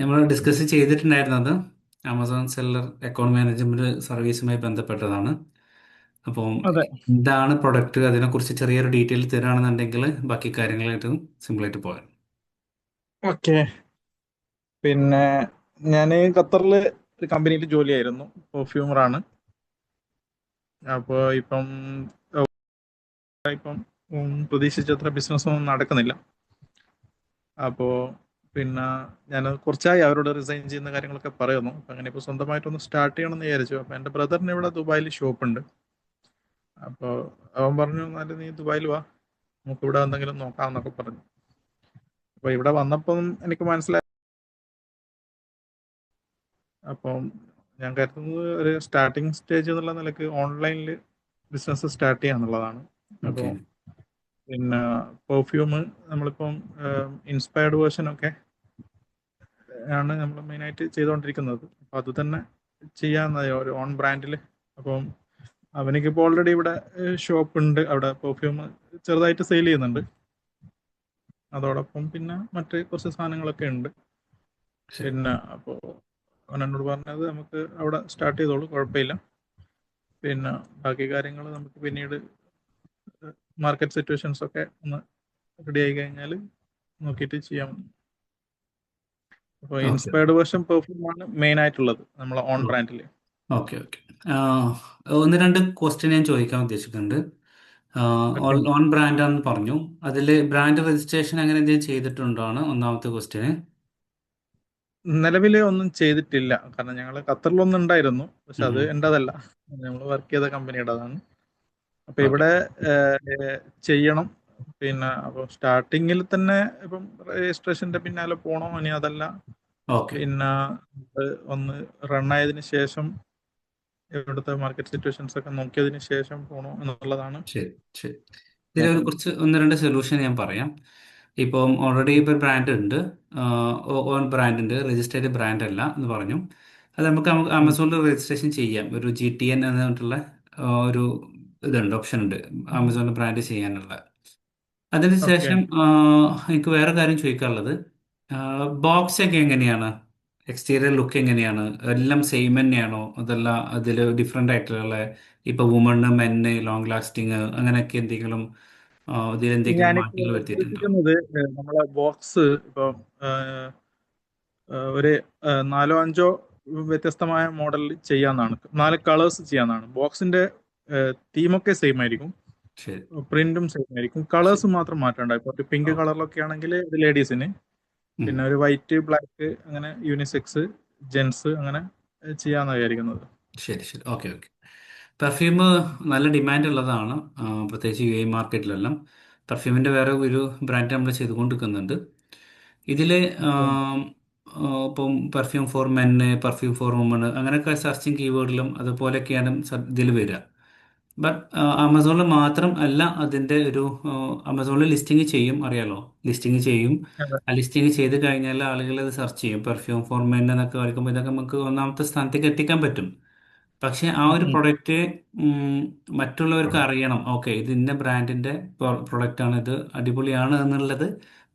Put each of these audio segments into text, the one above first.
നമ്മൾ ഡിസ്കസ് ചെയ്തിട്ടുണ്ടായിരുന്നത് Amazon seller account management സർവീസുമായി ബന്ധപ്പെട്ടതാണ്. അപ്പം അതെ. എന്താണ് പ്രൊഡക്റ്റ്, അതിനെക്കുറിച്ച് ചെറിയൊരു ഡീറ്റെയിൽ തരുകയാണെന്നുണ്ടെങ്കിൽ ബാക്കി കാര്യങ്ങളായിട്ട് സിമ്പിളായിട്ട് പോകാം. ഓക്കെ. പിന്നെ ഞാൻ ഖത്തറിൽ ഒരു കമ്പനിയിൽ ജോലിയായിരുന്നു. പെർഫ്യൂമറാണ്. അപ്പോൾ ഇപ്പം പ്രതീക്ഷിച്ചത്ര ബിസിനസ് ഒന്നും നടക്കുന്നില്ല. അപ്പോൾ പിന്നെ ഞാൻ കുറച്ചായി അവരോട് റിസൈൻ ചെയ്യുന്ന കാര്യങ്ങളൊക്കെ പറയുന്നു. അപ്പം അങ്ങനെ ഇപ്പോൾ സ്വന്തമായിട്ടൊന്ന് സ്റ്റാർട്ട് ചെയ്യണമെന്ന് വിചാരിച്ചു. അപ്പം എൻ്റെ ബ്രദറിന് ഇവിടെ ദുബായിൽ ഷോപ്പുണ്ട്. അപ്പോൾ അവൻ പറഞ്ഞു, എന്നാലും നീ ദുബായിൽ വാ, നമുക്ക് ഇവിടെ എന്തെങ്കിലും നോക്കാമെന്നൊക്കെ പറഞ്ഞു. അപ്പോൾ ഇവിടെ വന്നപ്പം എനിക്ക് മനസ്സിലായി. അപ്പം ഞാൻ കരുതുന്നത് ഒരു സ്റ്റാർട്ടിങ് സ്റ്റേജ് എന്നുള്ള നിലക്ക് ഓൺലൈനിൽ ബിസിനസ് സ്റ്റാർട്ട് ചെയ്യാന്നുള്ളതാണ്. അപ്പോൾ ഓക്കെ. പിന്നെ പെർഫ്യൂം നമ്മളിപ്പം ഇൻസ്പയർഡ് വേർഷനൊക്കെ ആണ് നമ്മൾ മെയിനായിട്ട് ചെയ്തുകൊണ്ടിരിക്കുന്നത്. അപ്പം അത് തന്നെ ചെയ്യാവുന്ന ഒരു ഓൺ ബ്രാൻഡിൽ. അപ്പം അവനിക്കിപ്പോൾ ഓൾറെഡി ഇവിടെ ഷോപ്പ് ഉണ്ട്. അവിടെ പെർഫ്യൂം ചെറുതായിട്ട് സെയിൽ ചെയ്യുന്നുണ്ട്. അതോടൊപ്പം പിന്നെ മറ്റ് കുറച്ച് സാധനങ്ങളൊക്കെ ഉണ്ട്. ശരി. പിന്നെ അപ്പോൾ അവൻ എന്നോട് പറഞ്ഞത് നമുക്ക് അവിടെ സ്റ്റാർട്ട് ചെയ്തോളൂ, കുഴപ്പമില്ല. പിന്നെ ബാക്കി കാര്യങ്ങൾ നമുക്ക് പിന്നീട് മാർക്കറ്റ് സിറ്റുവേഷൻസ് ഒക്കെ ഒന്ന് റെഡി ആയി കഴിഞ്ഞാൽ നോക്കിയിട്ട് ചെയ്യാം. അപ്പോൾ ഓക്കെ. ഇൻസ്പയർഡ് വേർഷൻ പെർഫ്യൂം ആണ് മെയിൻ ആയിട്ടുള്ളത് നമ്മളെ ഓൺ ബ്രാൻഡിൽ. ഓക്കെ. ഓക്കെ. ഒന്ന് രണ്ട് ക്വസ്റ്റ്യൻ ഞാൻ ചോദിക്കാൻ ഉദ്ദേശിക്കുന്നുണ്ട്. ഓക്കെ. ഓൺ ബ്രാൻഡാണെന്ന് പറഞ്ഞു. അതിൽ ബ്രാൻഡ് രജിസ്ട്രേഷൻ അങ്ങനെ എന്തെങ്കിലും ചെയ്തിട്ടുണ്ടോയാണ് ഒന്നാമത്തെ ക്വസ്റ്റ്യന്. നിലവിൽ ഒന്നും ചെയ്തിട്ടില്ല. കാരണം ഞങ്ങൾ ഖത്തറിലൊന്നും ഉണ്ടായിരുന്നു, പക്ഷെ അത് എൻ്റെതല്ല, നമ്മൾ വർക്ക് ചെയ്ത കമ്പനിയുടേതാണ്. അപ്പൊ ഓക്കെ. ഇവിടെ ചെയ്യണം. പിന്നെ അപ്പോൾ സ്റ്റാർട്ടിങ്ങിൽ തന്നെ ഇപ്പം രജിസ്ട്രേഷന്റെ പിന്നാലെ പോകണോ, ഇനി അതല്ല ഓക്കെ. പിന്നെ ഇത് ഒന്ന് റണ്ണായതിനു ശേഷം ഇവിടുത്തെ മാർക്കറ്റ് സിറ്റുവേഷൻസ് ഒക്കെ നോക്കിയതിന് ശേഷം പോകണോ എന്നുള്ളതാണ്. ശരി. ശരി. ഇതിലൊരു കുറച്ച് ഒന്ന് രണ്ട് സൊല്യൂഷൻ ഞാൻ പറയാം. ഇപ്പം ഓൾറെഡി ഇപ്പോൾ ബ്രാൻഡ് ഉണ്ട്, ഓൺ ബ്രാൻഡ് ഉണ്ട്, രജിസ്റ്റേർഡ് ബ്രാൻഡ് അല്ല എന്ന് പറഞ്ഞു. അത് നമുക്ക് ഉം. ആമസോണിൽ രജിസ്ട്രേഷൻ ചെയ്യാം. ഒരു GTN എന്നിട്ടുള്ള ഒരു ഇതുണ്ട്, ഓപ്ഷൻ ഉണ്ട് ആമസോണിൽ ബ്രാൻഡ് ചെയ്യാനുള്ള. ഓക്കെ. അതിനുശേഷം എനിക്ക് വേറെ കാര്യം ചോദിക്കാനുള്ളത്, ബോക്സ് ഒക്കെ എങ്ങനെയാണ്, എക്സ്റ്റീരിയർ ലുക്ക് എങ്ങനെയാണ്, എല്ലാം സെയിം തന്നെയാണോ, അതല്ല അതിൽ ഡിഫറെൻ്റ് ആയിട്ടുള്ള ഇപ്പൊ വുമണ് മെന്ന് ലോങ് ലാസ്റ്റിങ് അങ്ങനെയൊക്കെ എന്തെങ്കിലും ഇതിൽ എന്തെങ്കിലും ഞാനിപ്പോ മാറ്റങ്ങൾ വരുത്തിയിട്ടുണ്ടോ? ഉദ്ദേശിക്കുന്നത് നമ്മളെ ബോക്സ് ഇപ്പം ഏഹ്, ഒരു നാലോ അഞ്ചോ വ്യത്യസ്തമായ മോഡലിൽ ചെയ്യാന്നാണ്. 4 കളേഴ്സ് ചെയ്യാന്നാണ്. ബോക്സിന്റെ തീമൊക്കെ സെയിം ആയിരിക്കും, ശരി. പ്രിന്റും സെയിം ആയിരിക്കും, ശരി. കളേഴ്സ് മാത്രം മാറ്റമുണ്ടാവും. ഇപ്പോൾ ഒരു പിങ്ക് ഓക്കെ. കളറിലൊക്കെ ആണെങ്കിൽ ഇത് ലേഡീസിന്, പിന്നെ ഒരു വൈറ്റ് ബ്ലാക്ക് അങ്ങനെ യൂണിസെക്സ് ജെൻസ് അങ്ങനെ ചെയ്യാന്നാണ് വിചാരിക്കുന്നത്. ശരി. ശരി. ഓക്കെ. ഓക്കെ. പെർഫ്യൂം നല്ല ഡിമാൻഡ് ഉള്ളതാണ്, പ്രത്യേകിച്ച് മാർക്കറ്റിലെല്ലാം. പെർഫ്യൂമിൻ്റെ വേറെ ഒരു ബ്രാൻഡ് നമ്മൾ ചെയ്തുകൊണ്ടിരിക്കുന്നുണ്ട്. ഇതിൽ ഓക്കെ. ഇപ്പം പെർഫ്യൂം ഫോർ മെന്ന്, പെർഫ്യൂം ഫോർ വുമണ് അങ്ങനെയൊക്കെ സെർച്ചിങ് കീവേഡിലും അതുപോലെയൊക്കെയാണ് ഇതിൽ വരിക. ബട്ട് ആമസോണിൽ മാത്രം അല്ല അതിൻ്റെ ഒരു ആമസോണിൽ ലിസ്റ്റിംഗ് ചെയ്യും, അറിയാലോ, ലിസ്റ്റിംഗ് ചെയ്യും. അതെ. ആ ലിസ്റ്റിംഗ് ചെയ്ത് കഴിഞ്ഞാൽ ആളുകൾ അത് സെർച്ച് ചെയ്യും. പെർഫ്യൂം ഫോർ മെൻ എന്നൊക്കെ വരയ്ക്കുമ്പോൾ ഇതൊക്കെ നമുക്ക് ഒന്നാമത്തെ സ്ഥാനത്തേക്ക് എത്തിക്കാൻ പറ്റും. പക്ഷെ ആ ഉം, ഒരു ഉം. പ്രൊഡക്റ്റ് മറ്റുള്ളവർക്ക് അറിയണം, ഓക്കെ ഇത് ഇന്ന ബ്രാൻഡിന്റെ പ്രൊഡക്റ്റ് ആണ്, ഇത് അടിപൊളിയാണ് എന്നുള്ളത്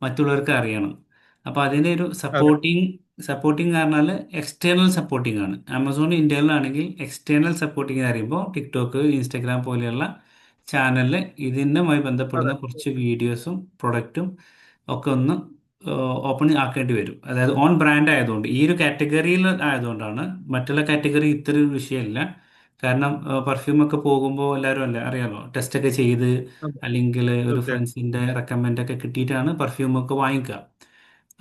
മറ്റുള്ളവർക്ക് അറിയണം. അപ്പൊ അതിന്റെ ഒരു അതെ. സപ്പോർട്ടിങ് പറഞ്ഞാൽ എക്സ്റ്റേണൽ സപ്പോർട്ടിങ് ആണ്. ആമസോൺ ഇന്ത്യയിൽ ആണെങ്കിൽ എക്സ്റ്റേണൽ സപ്പോർട്ടിങ് എന്ന് പറയുമ്പോൾ ടിക്ടോക്ക്, ഇൻസ്റ്റഗ്രാം പോലെയുള്ള ചാനലിൽ ഇതിനുമായി അതെ. ബന്ധപ്പെടുന്ന കുറച്ച് വീഡിയോസും പ്രൊഡക്റ്റും ഒക്കെ ഒന്ന് ഓപ്പൺ ആക്കേണ്ടി വരും. അതായത് ഓൺ ബ്രാൻഡ് ആയതുകൊണ്ട്, ഈ ഒരു കാറ്റഗറിയിൽ ആയതുകൊണ്ടാണ്. മറ്റുള്ള കാറ്റഗറി ഇത്ര ഒരു വിഷയമില്ല. കാരണം പെർഫ്യൂം ഒക്കെ പോകുമ്പോൾ എല്ലാവരും അല്ലേ അറിയാലോ, ടെസ്റ്റ് ഒക്കെ ചെയ്ത് അതെ. അല്ലെങ്കിൽ ഒരു തീർച്ചയായും. ഫ്രണ്ട്സിന്റെ റെക്കമെൻഡ് ഒക്കെ കിട്ടിയിട്ടാണ് പെർഫ്യൂം ഒക്കെ വാങ്ങിക്കുക.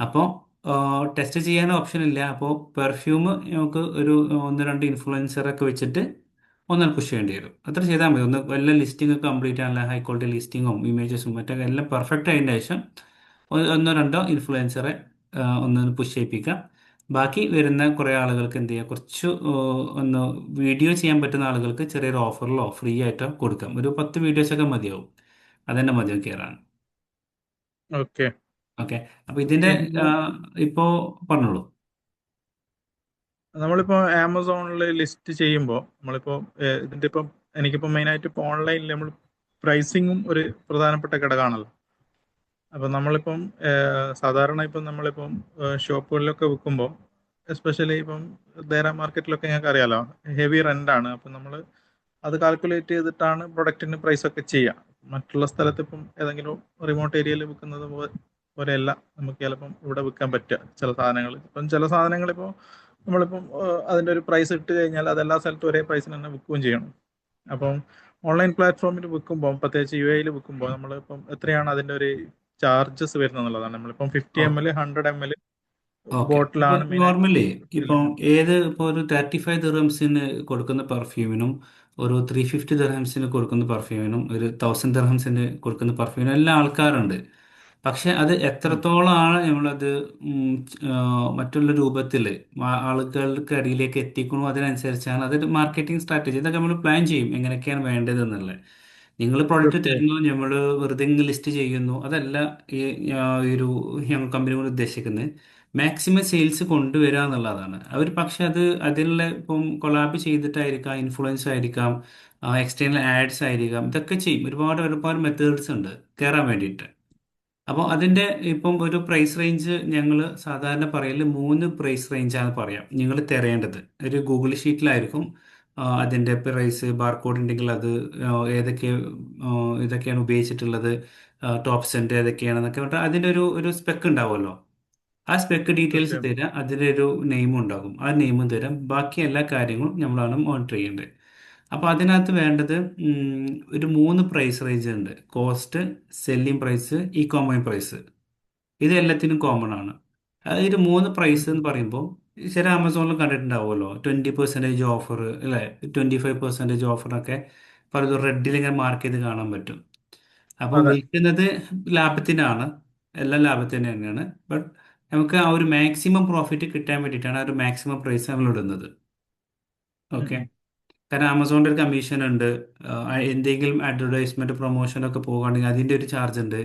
അപ്പോൾ ടെസ്റ്റ് ചെയ്യാൻ ഓപ്ഷൻ ഇല്ല. അപ്പോൾ പെർഫ്യൂം നമുക്ക് ഒരു ഒന്ന് രണ്ട് ഇൻഫ്ലുവൻസറൊക്കെ വെച്ചിട്ട് ഒന്ന് പുഷ് ചെയ്യേണ്ടി വരും. അത്ര ചെയ്താൽ മതി. ഒന്ന് എല്ലാ ലിസ്റ്റിംഗ് ഒക്കെ കംപ്ലീറ്റ് ആണല്ല, ഹൈ ക്വാളിറ്റി ലിസ്റ്റിങ്ങും ഇമേജസും മറ്റൊക്കെ എല്ലാം പെർഫെക്റ്റ് ആയതിനു ശേഷം ഒന്നോ രണ്ടോ ഇൻഫ്ലുവൻസറെ ഒന്ന് പുഷ് ചെയ്യിപ്പിക്കാം. ബാക്കി വരുന്ന കുറേ ആളുകൾക്ക് എന്ത് ചെയ്യുക, കുറച്ച് ഒന്ന് വീഡിയോ ചെയ്യാൻ പറ്റുന്ന ആളുകൾക്ക് ചെറിയൊരു ഓഫറിലോ ഫ്രീ ആയിട്ടോ കൊടുക്കാം. ഒരു 10 വീഡിയോസൊക്കെ മതിയാവും. അതന്നെ മതിയാവും കയറാൻ. ഓക്കെ. ഓക്കെ. അപ്പൊ ഇതിന്റെ പിന്നെ ഇപ്പോ പറഞ്ഞോളൂ. നമ്മളിപ്പോ ആമസോണിൽ ലിസ്റ്റ് ചെയ്യുമ്പോൾ നമ്മളിപ്പോ ഇതിന്റെ ഇപ്പം എനിക്കിപ്പോ മെയിൻ ആയിട്ട് ഇപ്പൊ ഓൺലൈനിൽ നമ്മൾ പ്രൈസിങ്ങും ഒരു പ്രധാനപ്പെട്ട ഘടകമാണല്ലോ. അപ്പം നമ്മളിപ്പം സാധാരണ ഇപ്പം നമ്മളിപ്പം ഷോപ്പുകളിലൊക്കെ വിൽക്കുമ്പോൾ എസ്പെഷ്യലി ഇപ്പം ദേര മാർക്കറ്റിലൊക്കെ ഞങ്ങൾക്ക് അറിയാലോ, ഹെവി റെൻ്റാണ്. അപ്പം നമ്മൾ അത് കാൽക്കുലേറ്റ് ചെയ്തിട്ടാണ് പ്രൊഡക്റ്റിന് പ്രൈസ് ഒക്കെ ചെയ്യുക. മറ്റുള്ള സ്ഥലത്ത് ഇപ്പം ഏതെങ്കിലും റിമോട്ട് ഏരിയയിൽ വിൽക്കുന്നത് പോലെയല്ല നമുക്ക് ചിലപ്പം ഇവിടെ വിൽക്കാൻ പറ്റുക ചില സാധനങ്ങൾ. ഇപ്പം ചില സാധനങ്ങൾ ഇപ്പോൾ നമ്മളിപ്പം അതിൻ്റെ ഒരു പ്രൈസ് ഇട്ട് കഴിഞ്ഞാൽ അതെല്ലാ സ്ഥലത്തും ഒരേ പ്രൈസിന് തന്നെ വിൽക്കുകയും ചെയ്യണം. അപ്പം ഓൺലൈൻ പ്ലാറ്റ്ഫോമിൽ വിൽക്കുമ്പോൾ, പ്രത്യേകിച്ച് UAE വിൽക്കുമ്പോൾ, നമ്മളിപ്പം എത്രയാണ് അതിൻ്റെ ഒരു ചാർജസ് വരുന്നത് എന്നുള്ളതാണ്. നമ്മളിപ്പം 50 ml 100 ml ഓക്കെ. അപ്പോൾ ബോട്ടിലാണ് മെയിനായിട്ട് നോർമലി ഇപ്പം വിൽക്കുന്നത്. ഇപ്പോൾ ഒരു 35 ദിർഹംസിന് കൊടുക്കുന്ന പെർഫ്യൂമിനും ഒരു 350 ദിർഹംസിന് കൊടുക്കുന്ന പെർഫ്യൂമിനും ഒരു 1000 ദിർഹംസിന് കൊടുക്കുന്ന പെർഫ്യൂമിനും എല്ലാ ആൾക്കാരുണ്ട്. പക്ഷെ അത് ഉം. എത്രത്തോളമാണ് നമ്മളത് മറ്റുള്ള രൂപത്തിൽ ആളുകൾക്ക് അടിയിലേക്ക് എത്തിക്കണോ അതിനനുസരിച്ചാണ് അതൊരു മാർക്കറ്റിംഗ് സ്ട്രാറ്റജി. ഇതൊക്കെ നമ്മൾ പ്ലാൻ ചെയ്യും എങ്ങനെയൊക്കെയാണ് വേണ്ടത് എന്നുള്ളത്. നിങ്ങൾ പ്രോഡക്റ്റ് തീർച്ചയായും. തരുന്നു, നമ്മൾ വെറുതെ ലിസ്റ്റ് ചെയ്യുന്നു, അതല്ല ഈ ഈ ഒരു ഞങ്ങൾ കമ്പനി കൊണ്ട് ഉദ്ദേശിക്കുന്നത്. മാക്സിമം സെയിൽസ് കൊണ്ടുവരിക എന്നുള്ളതാണ്. അവർ പക്ഷെ അതിനുള്ള ഇപ്പം കൊളാബ് ചെയ്തിട്ടായിരിക്കാം, ഇൻഫ്ലുവൻസ് ആയിരിക്കാം, എക്സ്റ്റേണൽ ആഡ്സ് ആയിരിക്കാം, ഇതൊക്കെ ചെയ്യും. ഒരുപാട് ഒരുപാട് മെത്തേഡ്സ് ഉണ്ട് കയറാൻ വേണ്ടിയിട്ട്. അപ്പോൾ അതിൻ്റെ ഇപ്പം ഒരു പ്രൈസ് റേഞ്ച് ഞങ്ങൾ സാധാരണ പറയൽ 3 പ്രൈസ് റേഞ്ചാണ് പറയാം നിങ്ങൾ തരേണ്ടത്. ഒരു ഗൂഗിൾ ഷീറ്റിലായിരിക്കും അതിൻ്റെ പ്രൈസ് ബാർകോഡ് ഉണ്ടെങ്കിൽ അത് ഏതൊക്കെ ഇതൊക്കെയാണ് ഉപയോഗിച്ചിട്ടുള്ളത്, ടോപ്പ് സെൻറ്റ് ഏതൊക്കെയാണെന്നൊക്കെ പറഞ്ഞിട്ട് അതിൻ്റെ ഒരു സ്പെക്ക് ഉണ്ടാവുമല്ലോ. ആ സ്പെക്ക് ഡീറ്റെയിൽസ് തീർച്ചയായും. തരാം, അതിലൊരു നെയിമും ഉണ്ടാകും, ആ നെയിമും തരാം. ബാക്കി എല്ലാ കാര്യങ്ങളും നമ്മളാണ് മോണിറ്റർ ചെയ്യേണ്ടത്. അപ്പോൾ അതിനകത്ത് വേണ്ടത് ഉം, ഒരു 3 പ്രൈസ് റേഞ്ച് ഉണ്ട്: cost, selling price, e commerce price. ഇത് എല്ലാത്തിനും കോമൺ ആണ്. ഇത് 3 പ്രൈസ് ഉം. എന്ന് പറയുമ്പോൾ ചില ആമസോണിൽ കണ്ടിട്ടുണ്ടാവുമല്ലോ, 20% ഓഫർ അല്ലേ, 25% ഓഫറൊക്കെ പലതും റെഡിൽ ഇങ്ങനെ മാർക്ക് ചെയ്ത് കാണാൻ പറ്റും. അപ്പം അതെ. വിൽക്കുന്നത് ലാഭത്തിനാണ്, എല്ലാം ലാഭത്തിന് തന്നെയാണ്. ബട്ട് നമുക്ക് ആ ഒരു മാക്സിമം പ്രോഫിറ്റ് കിട്ടാൻ വേണ്ടിയിട്ടാണ് ആ ഒരു മാക്സിമം പ്രൈസ് നമ്മൾ ഇടുന്നത്. ഉം. ഓക്കെ. ഉം. കാരണം ആമസോണിൻ്റെ ഒരു കമ്മീഷൻ ഉണ്ട്. എന്തെങ്കിലും അഡ്വർടൈസ്മെന്റ് പ്രൊമോഷൻ ഒക്കെ പോകുകയാണെങ്കിൽ അതിൻ്റെ ഒരു ചാർജ് ഉണ്ട്.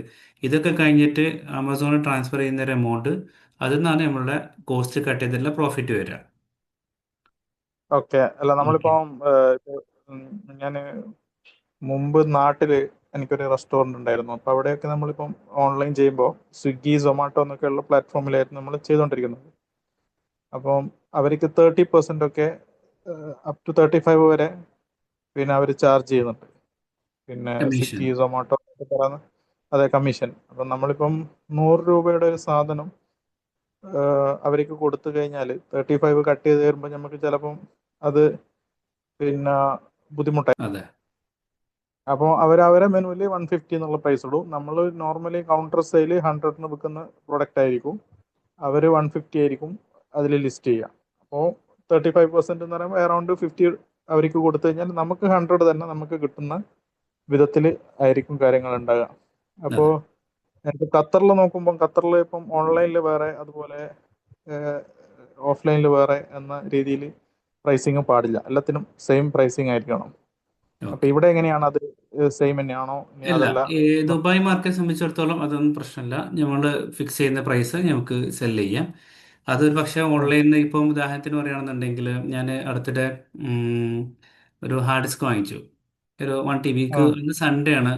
ഇതൊക്കെ കഴിഞ്ഞിട്ട് ആമസോണിൽ ട്രാൻസ്ഫർ ചെയ്യുന്ന ഒരു എമൗണ്ട്, അതിൽ നിന്നാണ് നമ്മളുടെ കോസ്റ്റ് കട്ട് ചെയ്തിട്ടുള്ള പ്രോഫിറ്റ് വരിക. ഓക്കെ. അല്ല, ഓക്കെ. നമ്മളിപ്പം ഞാൻ മുമ്പ് നാട്ടില് എനിക്കൊരു റെസ്റ്റോറന്റ് ഉണ്ടായിരുന്നു. അപ്പൊ അവിടെയൊക്കെ നമ്മളിപ്പം ഓൺലൈൻ ചെയ്യുമ്പോൾ സ്വിഗ്ഗി, സൊമാറ്റോ എന്നൊക്കെയുള്ള പ്ലാറ്റ്ഫോമിലായിരുന്നു നമ്മൾ ചെയ്തുകൊണ്ടിരിക്കുന്നത്. അപ്പം അവർക്ക് 30% ഒക്കെ അപ് ടു 35 വരെ പിന്നെ അവർ ചാർജ് ചെയ്യുന്നുണ്ട്. പിന്നെ കമ്മീഷൻ. സ്വിഗ്ഗി, സൊമാറ്റോ ഒക്കെ പറയുന്ന അതെ, കമ്മീഷൻ. അപ്പം നമ്മളിപ്പം 100 രൂപയുടെ ഒരു സാധനം അവർക്ക് കൊടുത്തു കഴിഞ്ഞാൽ 35 കട്ട് ചെയ്ത് തരുമ്പോൾ നമുക്ക് ചിലപ്പം അത് പിന്നെ ബുദ്ധിമുട്ടായി. അതെ. അപ്പോൾ അവരെ മെനുവിൽ 150 എന്നുള്ള പ്രൈസ് ഇടും. നമ്മൾ നോർമലി കൗണ്ടർ സെയിൽ 100-ന് വിൽക്കുന്ന പ്രൊഡക്റ്റ് ആയിരിക്കും, അവർ 150 ആയിരിക്കും അതിൽ ലിസ്റ്റ് ചെയ്യുക. അപ്പോൾ 35% എന്ന് പറയുമ്പോൾ അറൗണ്ട് 50 അവർക്ക് കൊടുത്തു കഴിഞ്ഞാൽ നമുക്ക് 100 തന്നെ നമുക്ക് കിട്ടുന്ന വിധത്തിൽ ആയിരിക്കും കാര്യങ്ങൾ ഉണ്ടാകുക. അപ്പോൾ അതെ. എനിക്ക് ഖത്തറിൽ നോക്കുമ്പോൾ, ഖത്തറിൽ ഇപ്പം ഓൺലൈനിൽ വേറെ, അതുപോലെ ഓഫ്ലൈനിൽ വേറെ എന്ന രീതിയിൽ പ്രൈസിങ് പാടില്ല. എല്ലാത്തിനും സെയിം പ്രൈസിങ് ആയിരിക്കണം. അപ്പൊ ഓക്കെ. ഇവിടെ എങ്ങനെയാണ്, അത് സെയിം തന്നെയാണോ, ഇനി ഇല്ല, അതല്ല? ഈ ദുബായ് മാർക്കറ്റ് സംബന്ധിച്ചിടത്തോളം അതൊന്നും പ്രശ്നമില്ല. നമ്മൾ ഫിക്സ് ചെയ്യുന്ന പ്രൈസ് നമുക്ക് സെല് ചെയ്യാം. അതൊരു പക്ഷേ ഉം. ഓൺലൈനിൽ ഇപ്പം ഉദാഹരണത്തിന് പറയുകയാണെന്നുണ്ടെങ്കിൽ ഞാൻ അടുത്തിടെ ഉം, ഒരു ഹാർഡ് ഡിസ്ക് വാങ്ങിച്ചു, ഒരു 1 TB. ആ. ഇന്ന് സൺഡേ ആണ്.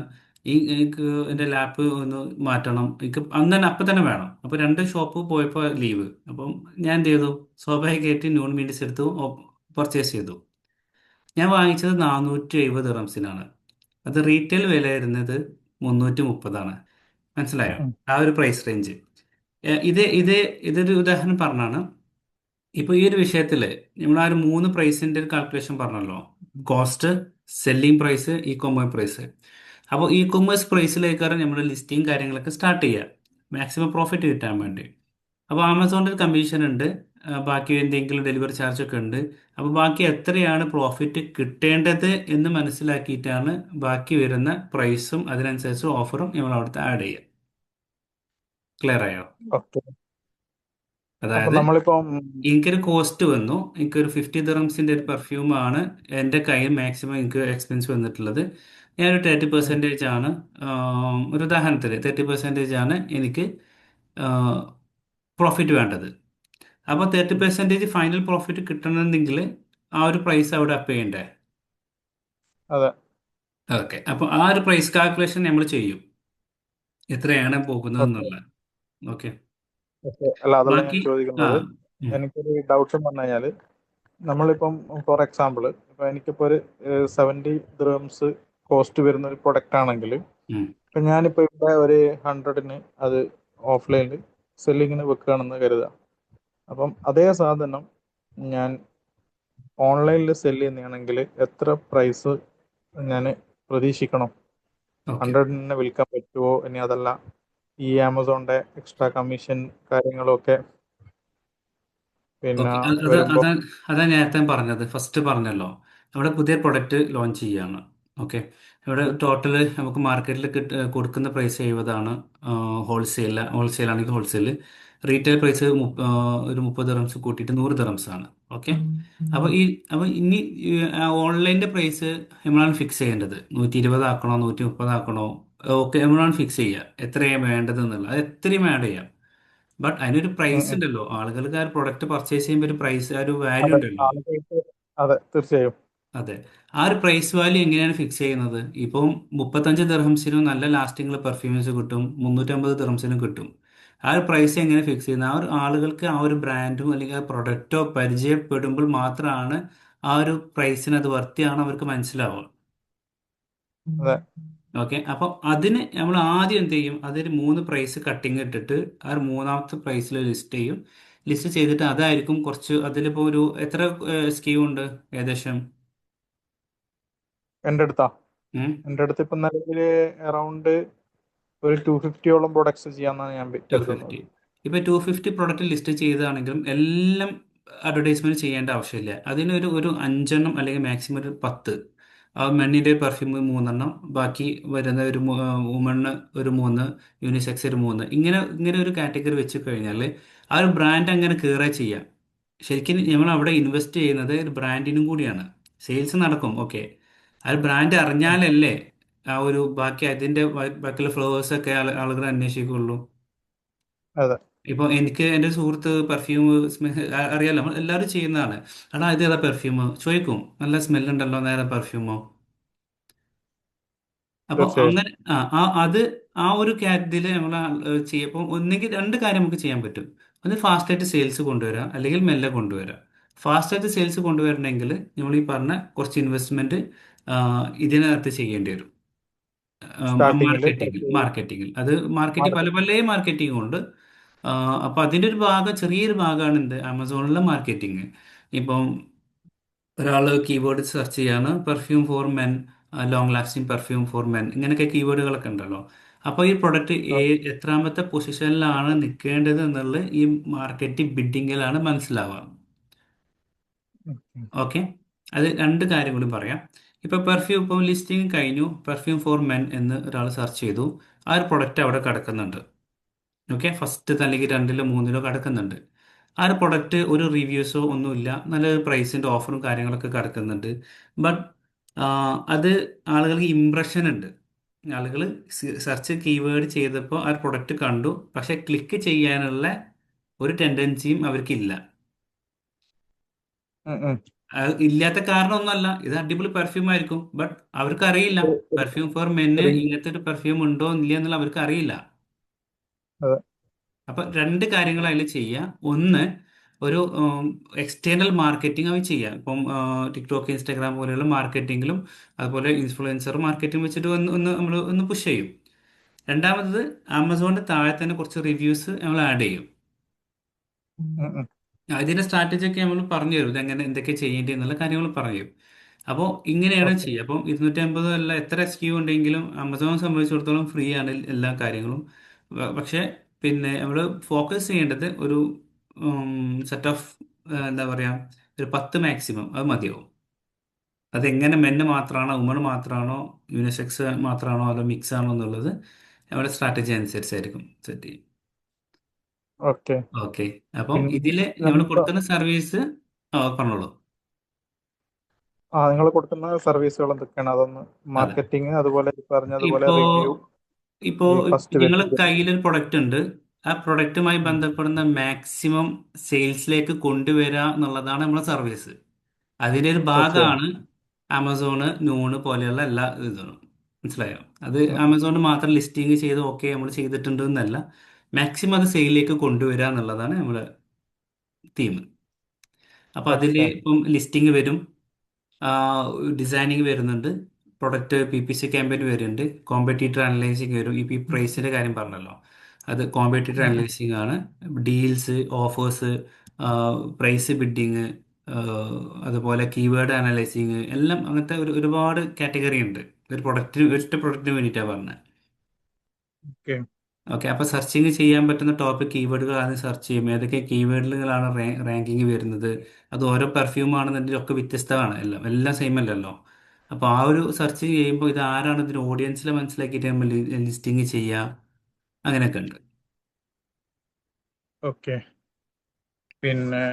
എനിക്ക് എൻ്റെ ലാപ്പ് ഒന്ന് മാറ്റണം, എനിക്ക് അന്ന് തന്നെ അപ്പം തന്നെ വേണം. അപ്പോൾ രണ്ട് ഷോപ്പ് പോയപ്പോൾ ലീവ്. അപ്പം ഞാൻ എന്ത് ചെയ്തു, സ്വാഭാവികമായിട്ട് നോൺ മീഡിയസ് എടുത്തു, പർച്ചേസ് ചെയ്തു. ഞാൻ വാങ്ങിച്ചത് 470 ദിറംസിനാണ്. അത് റീറ്റെയിൽ വില വരുന്നത് 330ആണ്. മനസ്സിലായോ? ഉം. ആ ഒരു പ്രൈസ് റേഞ്ച്. ഇതൊരു ഉദാഹരണം പറഞ്ഞാണ്. ഇപ്പോൾ ഈ ഒരു വിഷയത്തിൽ നമ്മൾ ആ ഒരു 3 പ്രൈസിന്റെ ഒരു കാൽക്കുലേഷൻ പറഞ്ഞല്ലോ: cost, selling price, e commerce price. അപ്പോൾ ഇ കൊമേഴ്സ് പ്രൈസിലേക്കാണ് നമ്മൾ ലിസ്റ്റിംഗ് കാര്യങ്ങളൊക്കെ സ്റ്റാർട്ട് ചെയ്യുക, മാക്സിമം പ്രോഫിറ്റ് കിട്ടാൻ വേണ്ടി. അപ്പോൾ ആമസോണിൽ കമ്മീഷൻ ഉണ്ട്, ബാക്കി എന്തെങ്കിലും ഡെലിവറി ചാർജ് ഒക്കെ ഉണ്ട്. അപ്പോൾ ബാക്കി എത്രയാണ് പ്രോഫിറ്റ് കിട്ടേണ്ടത് എന്ന് മനസ്സിലാക്കിയിട്ടാണ് ബാക്കി വരുന്ന പ്രൈസും അതിനനുസരിച്ച് ഓഫറും നമ്മൾ അവിടുത്തെ ആഡ് ചെയ്യുക. ക്ലിയർ ആയോ? ഓക്കെ. അപ്പൊ അതായത് നമ്മളിപ്പം എനിക്കൊരു കോസ്റ്റ് വന്നു, എനിക്കൊരു 50 ദിറംസിന്റെ ഒരു പെർഫ്യൂമാണ് എൻ്റെ കയ്യിൽ മാക്സിമം എനിക്ക് എക്സ്പെൻസ് വന്നിട്ടുള്ളത്. ഞാനൊരു 30% ആണ്, ഒരു ഉദാഹരണത്തിന് 30% ആണ് എനിക്ക് പ്രോഫിറ്റ് വേണ്ടത്. അപ്പോൾ 30% ഫൈനൽ പ്രോഫിറ്റ് കിട്ടണമെങ്കിൽ ആ ഒരു പ്രൈസ് അവിടെ അപ്പ് ചെയ്യണ്ടേ? അതെ. ഓക്കെ. അപ്പോൾ ആ ഒരു പ്രൈസ് കാൽക്കുലേഷൻ നമ്മൾ ചെയ്യും. എത്രയാണ് ഓക്കെ. പോകുന്നതെന്നുള്ള. ഓക്കെ. ഓക്കെ. അല്ല, അതല്ല ഞാൻ ബാക്കി ആ ചോദിക്കുന്നത്. ഉം, എനിക്കൊരു ഡൗട്ട് എന്ന് പറഞ്ഞു കഴിഞ്ഞാൽ, നമ്മളിപ്പം ഫോർ എക്സാമ്പിൾ, ഇപ്പം എനിക്കിപ്പോൾ ഒരു 70 ദിർഹംസ് കോസ്റ്റ് വരുന്ന ഒരു പ്രൊഡക്റ്റ് ആണെങ്കിൽ, ഉം. ഇപ്പം ഞാനിപ്പോൾ ഇവിടെ ഒരു 100-ന് അത് ഓഫ്ലൈനിൽ സെല്ലിങ്ങിന് വെക്കുകയാണെന്ന് കരുതുക. അപ്പം അതേ സാധനം ഞാൻ ഓൺലൈനിൽ സെല് ചെയ്യുന്നതാണെങ്കിൽ എത്ര പ്രൈസ് ഞാൻ പ്രതീക്ഷിക്കണം? ഓക്കെ. 100-ന് വിൽക്കാൻ പറ്റുമോ? ഇനി അതല്ല ഈ ആമസോണിന്റെ എക്സ്ട്രാ കമ്മീഷൻ കാര്യങ്ങളൊക്കെ പിന്നെ ഓക്കെ. വരുമ്പോൾ. അതാ നേരത്തെ പറഞ്ഞത്, ഫസ്റ്റ് പറഞ്ഞല്ലോ, നമ്മുടെ പുതിയ പ്രൊഡക്റ്റ് ലോഞ്ച് ചെയ്യാണ്. ഓക്കെ. ഇവിടെ ടോട്ടൽ നമുക്ക് മാർക്കറ്റിൽ കൊടുക്കുന്ന പ്രൈസ് 70 ആണ്. ഹോൾസെയിൽ ആണെങ്കിൽ ഹോൾസെയിൽ, റീറ്റെയിൽ പ്രൈസ് ഒരു 30 ദിറംസ് കൂട്ടിയിട്ട് 100 ദിറംസ് ആണ്. ഓക്കെ. അപ്പോൾ അപ്പോൾ ഇനി ഓൺലൈൻ്റെ പ്രൈസ് നമ്മളാണ് ഫിക്സ് ചെയ്യേണ്ടത്. 120 ആക്കണോ 130 ആക്കണോ? ഓക്കെ, നമ്മളാണ് ഫിക്സ് ചെയ്യുക എത്രയാണ് വേണ്ടത് എന്നുള്ളത്. അത് എത്രയും ആഡ് ചെയ്യാം. ബട്ട് അതിനൊരു ഉം, പ്രൈസ് ഉം. ഉണ്ടല്ലോ, ആളുകൾക്ക് ആ പ്രൊഡക്റ്റ് പർച്ചേസ് ചെയ്യുമ്പോൾ ഒരു പ്രൈസ്, ആ ഒരു വാല്യൂ അതെ, ഉണ്ടല്ലോ. ആളുകൾക്ക്. അതെ, തീർച്ചയായും. അതെ. ആ ഒരു പ്രൈസ് വാല്യൂ എങ്ങനെയാണ് ഫിക്സ് ചെയ്യുന്നത്? ഇപ്പം 35 ദിർഹംസിനും നല്ല ലാസ്റ്റിംഗ് പെർഫ്യൂംസ് കിട്ടും, 350 ദിർഹംസിനും കിട്ടും. ആ ഒരു പ്രൈസ് എങ്ങനെ ഫിക്സ് ചെയ്യുന്നത്? ആ ഒരു ആളുകൾക്ക് ആ ഒരു ബ്രാൻഡോ അല്ലെങ്കിൽ ആ പ്രൊഡക്റ്റോ പരിചയപ്പെടുമ്പോൾ മാത്രമാണ് ആ ഒരു പ്രൈസിന് അത് വർത്തിയാണ് അവർക്ക് മനസ്സിലാവുക. അതെ. ഓക്കെ. അപ്പോൾ അതിന് നമ്മൾ ആദ്യം എന്ത് ചെയ്യും? അതൊരു 3 പ്രൈസ് കട്ടിങ് ഇട്ടിട്ട് ആ ഒരു മൂന്നാമത്തെ പ്രൈസിൽ ലിസ്റ്റ് ചെയ്യും. ലിസ്റ്റ് ചെയ്തിട്ട് അതായിരിക്കും കുറച്ച്, അതിലിപ്പോൾ ഒരു എത്ര സ്കീം ഉണ്ട് ഏകദേശം? എൻ്റെ അടുത്താ. ഉം. എൻ്റെ അടുത്ത് ഇപ്പം നിലവിൽ അറൗണ്ട് ഒരു 250-ഓളം പ്രൊഡക്ട്സ് ചെയ്യാമെന്നാണ് ഞാൻ ടു ഫിഫ്റ്റി കരുതുന്നത്. ഇപ്പൊ 250 പ്രൊഡക്റ്റ് ലിസ്റ്റ് ചെയ്തതാണെങ്കിലും എല്ലാം അഡ്വർടൈസ്മെന്റ് ചെയ്യേണ്ട ആവശ്യമില്ല. അതിനൊരു ഒരു 5 എണ്ണം അല്ലെങ്കിൽ മാക്സിമം ഒരു 10. ആ മെണ്ണിന്റെ പെർഫ്യൂം 3 എണ്ണം, ബാക്കി വരുന്ന ഒരു വുമണ് ഒരു 3, യൂണിസെക്സ് ഒരു 3, ഇങ്ങനെ ഇങ്ങനെ ഒരു കാറ്റഗറി വെച്ച് കഴിഞ്ഞാൽ ആ ഒരു ബ്രാൻഡ് അങ്ങനെ കയറുക ചെയ്യാം. ശരിക്കും നമ്മൾ അവിടെ ഇൻവെസ്റ്റ് ചെയ്യുന്നത് ഒരു ബ്രാൻഡിനും കൂടിയാണ്. സെയിൽസ് നടക്കും, ഓക്കെ. ആ ഒരു ബ്രാൻഡ് അറിഞ്ഞാലല്ലേ ആ ഒരു ബാക്കി അതിന്റെ ബാക്കിയുള്ള ഫ്ലവേഴ്സ് ഒക്കെ ആളുകൾ അന്വേഷിക്കുള്ളൂ. അതെ, ഇപ്പൊ എനിക്ക് എൻ്റെ സുഹൃത്ത് പെർഫ്യൂം അറിയാലോ, നമ്മൾ എല്ലാവരും ചെയ്യുന്നതാണ്. എടാ ഇത് ഏതാ പെർഫ്യൂം ചോദിക്കും, നല്ല സ്മെല്ലുണ്ടല്ലോ, നേരെ പെർഫ്യൂമോ? അപ്പോൾ തീർച്ചയായും. അങ്ങനെ അത് ആ ഒരു കാര്യത്തിൽ നമ്മൾ ചെയ്യപ്പോൾ ഒന്നെങ്കിൽ രണ്ട് കാര്യം നമുക്ക് ചെയ്യാൻ പറ്റും. ഒന്ന് ഫാസ്റ്റ് ആയിട്ട് സെയിൽസ് കൊണ്ടുവരാം, അല്ലെങ്കിൽ മെല്ലെ കൊണ്ടുവരാം. ഫാസ്റ്റ് ആയിട്ട് സെയിൽസ് കൊണ്ടുവരണമെങ്കിൽ നമ്മൾ ഈ പറഞ്ഞ കുറച്ച് ഇൻവെസ്റ്റ്മെന്റ് ഇതിനകത്ത് ചെയ്യേണ്ടി വരും. സ്റ്റാർട്ടിങ്ങിൽ മാർക്കറ്റിങ്ങിൽ അത് മാർക്കറ്റ് പല മാർക്കറ്റ്. പല മാർക്കറ്റിംഗ് ഉണ്ട്. അപ്പൊ അതിന്റെ ഒരു ഭാഗം, ചെറിയൊരു ഭാഗമാണ് എന്ത്, ആമസോണിലെ മാർക്കറ്റിംഗ്. ഇപ്പം ഒരാള് കീബോർഡ് സെർച്ച് ചെയ്യാണ് perfume four men, long lasting perfume four men, ഇങ്ങനെയൊക്കെ കീവേഡുകളൊക്കെ ഉണ്ടല്ലോ. അപ്പോൾ ഈ പ്രൊഡക്റ്റ് എത്രാമത്തെ പൊസിഷനിലാണ് നിൽക്കേണ്ടത് എന്നുള്ളത് ഈ മാർക്കറ്റ് ബിഡിങ്ങിലാണ് മനസ്സിലാവുക. ഓക്കെ. അത് രണ്ട് കാര്യം കൂടി പറയാം. ഇപ്പൊ പെർഫ്യൂം, ഇപ്പോൾ ലിസ്റ്റിംഗ് കഴിഞ്ഞു, പെർഫ്യൂം ഫോർ മെൻ എന്ന് ഒരാൾ സെർച്ച് ചെയ്തു, ആ ഒരു പ്രൊഡക്റ്റ് അവിടെ കിടക്കുന്നുണ്ട്. ഓക്കെ. ഫസ്റ്റ് അല്ലെങ്കിൽ രണ്ടിലോ മൂന്നിലോ കിടക്കുന്നുണ്ട്. ആ ഒരു പ്രൊഡക്റ്റ് ഒരു റിവ്യൂസോ ഒന്നുമില്ല, നല്ലൊരു പ്രൈസിന്റെ ഓഫറും കാര്യങ്ങളൊക്കെ കിടക്കുന്നുണ്ട്. ബട്ട് അത് ആളുകൾക്ക് ഇംപ്രഷൻ ഉണ്ട്. ആളുകൾ സെർച്ച് കീവേഡ് ചെയ്തപ്പോൾ ആ ഒരു പ്രൊഡക്റ്റ് കണ്ടു, പക്ഷെ ക്ലിക്ക് ചെയ്യാനുള്ള ഒരു ടെൻഡൻസിയും അവർക്കില്ല. ഇല്ലാത്ത കാരണമൊന്നുമല്ല, ഇത് അടിപൊളി പെർഫ്യൂം ആയിരിക്കും, ബട്ട് അവർക്ക് അറിയില്ല പെർഫ്യൂം ഫോർ മെന്ന് ഇങ്ങനത്തെ ഒരു പെർഫ്യൂം ഉണ്ടോ ഇല്ല എന്നുള്ള അവർക്ക് അറിയില്ല. അതെ. അപ്പൊ രണ്ട് കാര്യങ്ങൾ അതിൽ ചെയ്യുക. ഒന്ന്, ഒരു എക്സ്റ്റേണൽ മാർക്കറ്റിംഗ് അവർ ചെയ്യുക. ഇപ്പം ടിക്ടോക്ക്, ഇൻസ്റ്റാഗ്രാം പോലെയുള്ള മാർക്കറ്റിങ്ങിലും അതുപോലെ ഇൻഫ്ലുവൻസർ മാർക്കറ്റിംഗ് വെച്ചിട്ട് ഒന്ന് നമ്മൾ ഒന്ന് പുഷ് ചെയ്യും. രണ്ടാമത്, ആമസോണിന്റെ താഴെ തന്നെ കുറച്ച് റിവ്യൂസ് നമ്മൾ ആഡ് ചെയ്യും. ഇതിന്റെ സ്ട്രാറ്റജി ഒക്കെ നമ്മൾ പറഞ്ഞു തരും, ഇതെങ്ങനെ എന്തൊക്കെ ചെയ്യേണ്ടി എന്നുള്ള കാര്യങ്ങൾ പറഞ്ഞു തരും. അപ്പോൾ ഇങ്ങനെയാണ് ഓക്കെ. ചെയ്യുക. അപ്പം 250 അല്ല, എത്ര SKU ഉണ്ടെങ്കിലും ആമസോണെ സംബന്ധിച്ചിടത്തോളം ഫ്രീ ആണ് എല്ലാ കാര്യങ്ങളും. പക്ഷേ പിന്നെ നമ്മൾ ഫോക്കസ് ചെയ്യേണ്ടത് ഒരു സെറ്റ് ഓഫ്, എന്താ പറയുക, ഒരു 10 മാക്സിമം അത് മതിയാവും. അതെങ്ങനെ മെന്ന് മാത്രമാണോ വുമണ് മാത്രമാണോ യൂണിസെക്സ് മാത്രമാണോ അതോ മിക്സ് ആണോ എന്നുള്ളത് നമ്മുടെ സ്ട്രാറ്റജി അനുസരിച്ചായിരിക്കും സെറ്റ് ചെയ്യും. ഓക്കെ. ഓക്കെ. അപ്പം പിന്നെ ഇതില് നമ്മൾ നമ്മളിപ്പോ കൊടുക്കുന്ന സർവീസ് പറഞ്ഞോളൂ. നിങ്ങൾ കൊടുക്കുന്ന സർവീസുകൾ എന്തൊക്കെയാണ്? അതൊന്ന്, അതെ. മാർക്കറ്റിംഗ്, അതുപോലെ ഈ പറഞ്ഞതുപോലെ ഇപ്പോ റിവ്യൂ, ഇപ്പോ ഈ ഫസ്റ്റ് നിങ്ങൾ വരുന്നത്. കയ്യിലൊരു പ്രൊഡക്റ്റ് ഉണ്ട്. ആ പ്രൊഡക്റ്റുമായി ഉം. ബന്ധപ്പെടുന്ന മാക്സിമം സെയിൽസിലേക്ക് കൊണ്ടുവരിക എന്നുള്ളതാണ് നമ്മുടെ സർവീസ്. അതിന്റെ ഒരു തീർച്ചയായും. ഭാഗമാണ് ആമസോണ്, നൂണ് പോലെയുള്ള എല്ലാ ഇതും. മനസ്സിലായോ? അത് ഉം. ആമസോണിൽ മാത്രം ലിസ്റ്റിംഗ് ചെയ്ത് ഓക്കെ നമ്മൾ ചെയ്തിട്ടുണ്ട് എന്നല്ല, മാക്സിമം അത് സെയിലിലേക്ക് കൊണ്ടുവരിക എന്നുള്ളതാണ് നമ്മുടെ തീം. അപ്പോൾ അതിൽ ഓക്കെ. ഇപ്പം ലിസ്റ്റിംഗ് വരും, ഡിസൈനിങ് വരുന്നുണ്ട്, പ്രൊഡക്റ്റ് PPC ക്യാമ്പയിൻ വരുന്നുണ്ട്, കോമ്പറ്റീറ്റർ അനലൈസിങ് വരും. ഈ പ്രൈസിന്റെ കാര്യം പറഞ്ഞല്ലോ, അത് കോമ്പറ്റീറ്റർ ഉം. അനലൈസിങ് ആണ്. ഡീൽസ്, ഓഫേഴ്സ്, പ്രൈസ് ബിഡിങ്, അതുപോലെ കീവേഡ് അനലൈസിങ്, എല്ലാം അങ്ങനത്തെ ഒരുപാട് കാറ്റഗറി ഉണ്ട്. ഒരു പ്രൊഡക്റ്റിന്, ഒറ്റ പ്രൊഡക്റ്റിന് വേണ്ടിയിട്ടാണ് പറഞ്ഞത്. ഓക്കെ. ഓക്കെ, അപ്പോൾ സെർച്ചിങ് ചെയ്യാൻ പറ്റുന്ന ടോപ്പ് കീവേഡുകൾ ആദ്യം സെർച്ച് ചെയ്യും. ഏതൊക്കെ കീവേഡുകളാണ് റാങ്കിങ് വരുന്നത്. അത് ഓരോ പെർഫ്യൂം ആണെന്നുണ്ടെങ്കിൽ ഒക്കെ വ്യത്യസ്തമാണ്, എല്ലാം എല്ലാം സെയിം അല്ലല്ലോ. അപ്പോൾ ആ ഒരു സെർച്ച് ചെയ്യുമ്പോൾ ഇത് ആരാണ്, ഇതിന് ഓഡിയൻസിനെ മനസ്സിലാക്കിയിട്ട് നമ്മൾ ലിസ്റ്റിംഗ് ചെയ്യുക, അങ്ങനെയൊക്കെ ഉണ്ട്. ഓക്കെ. പിന്നെ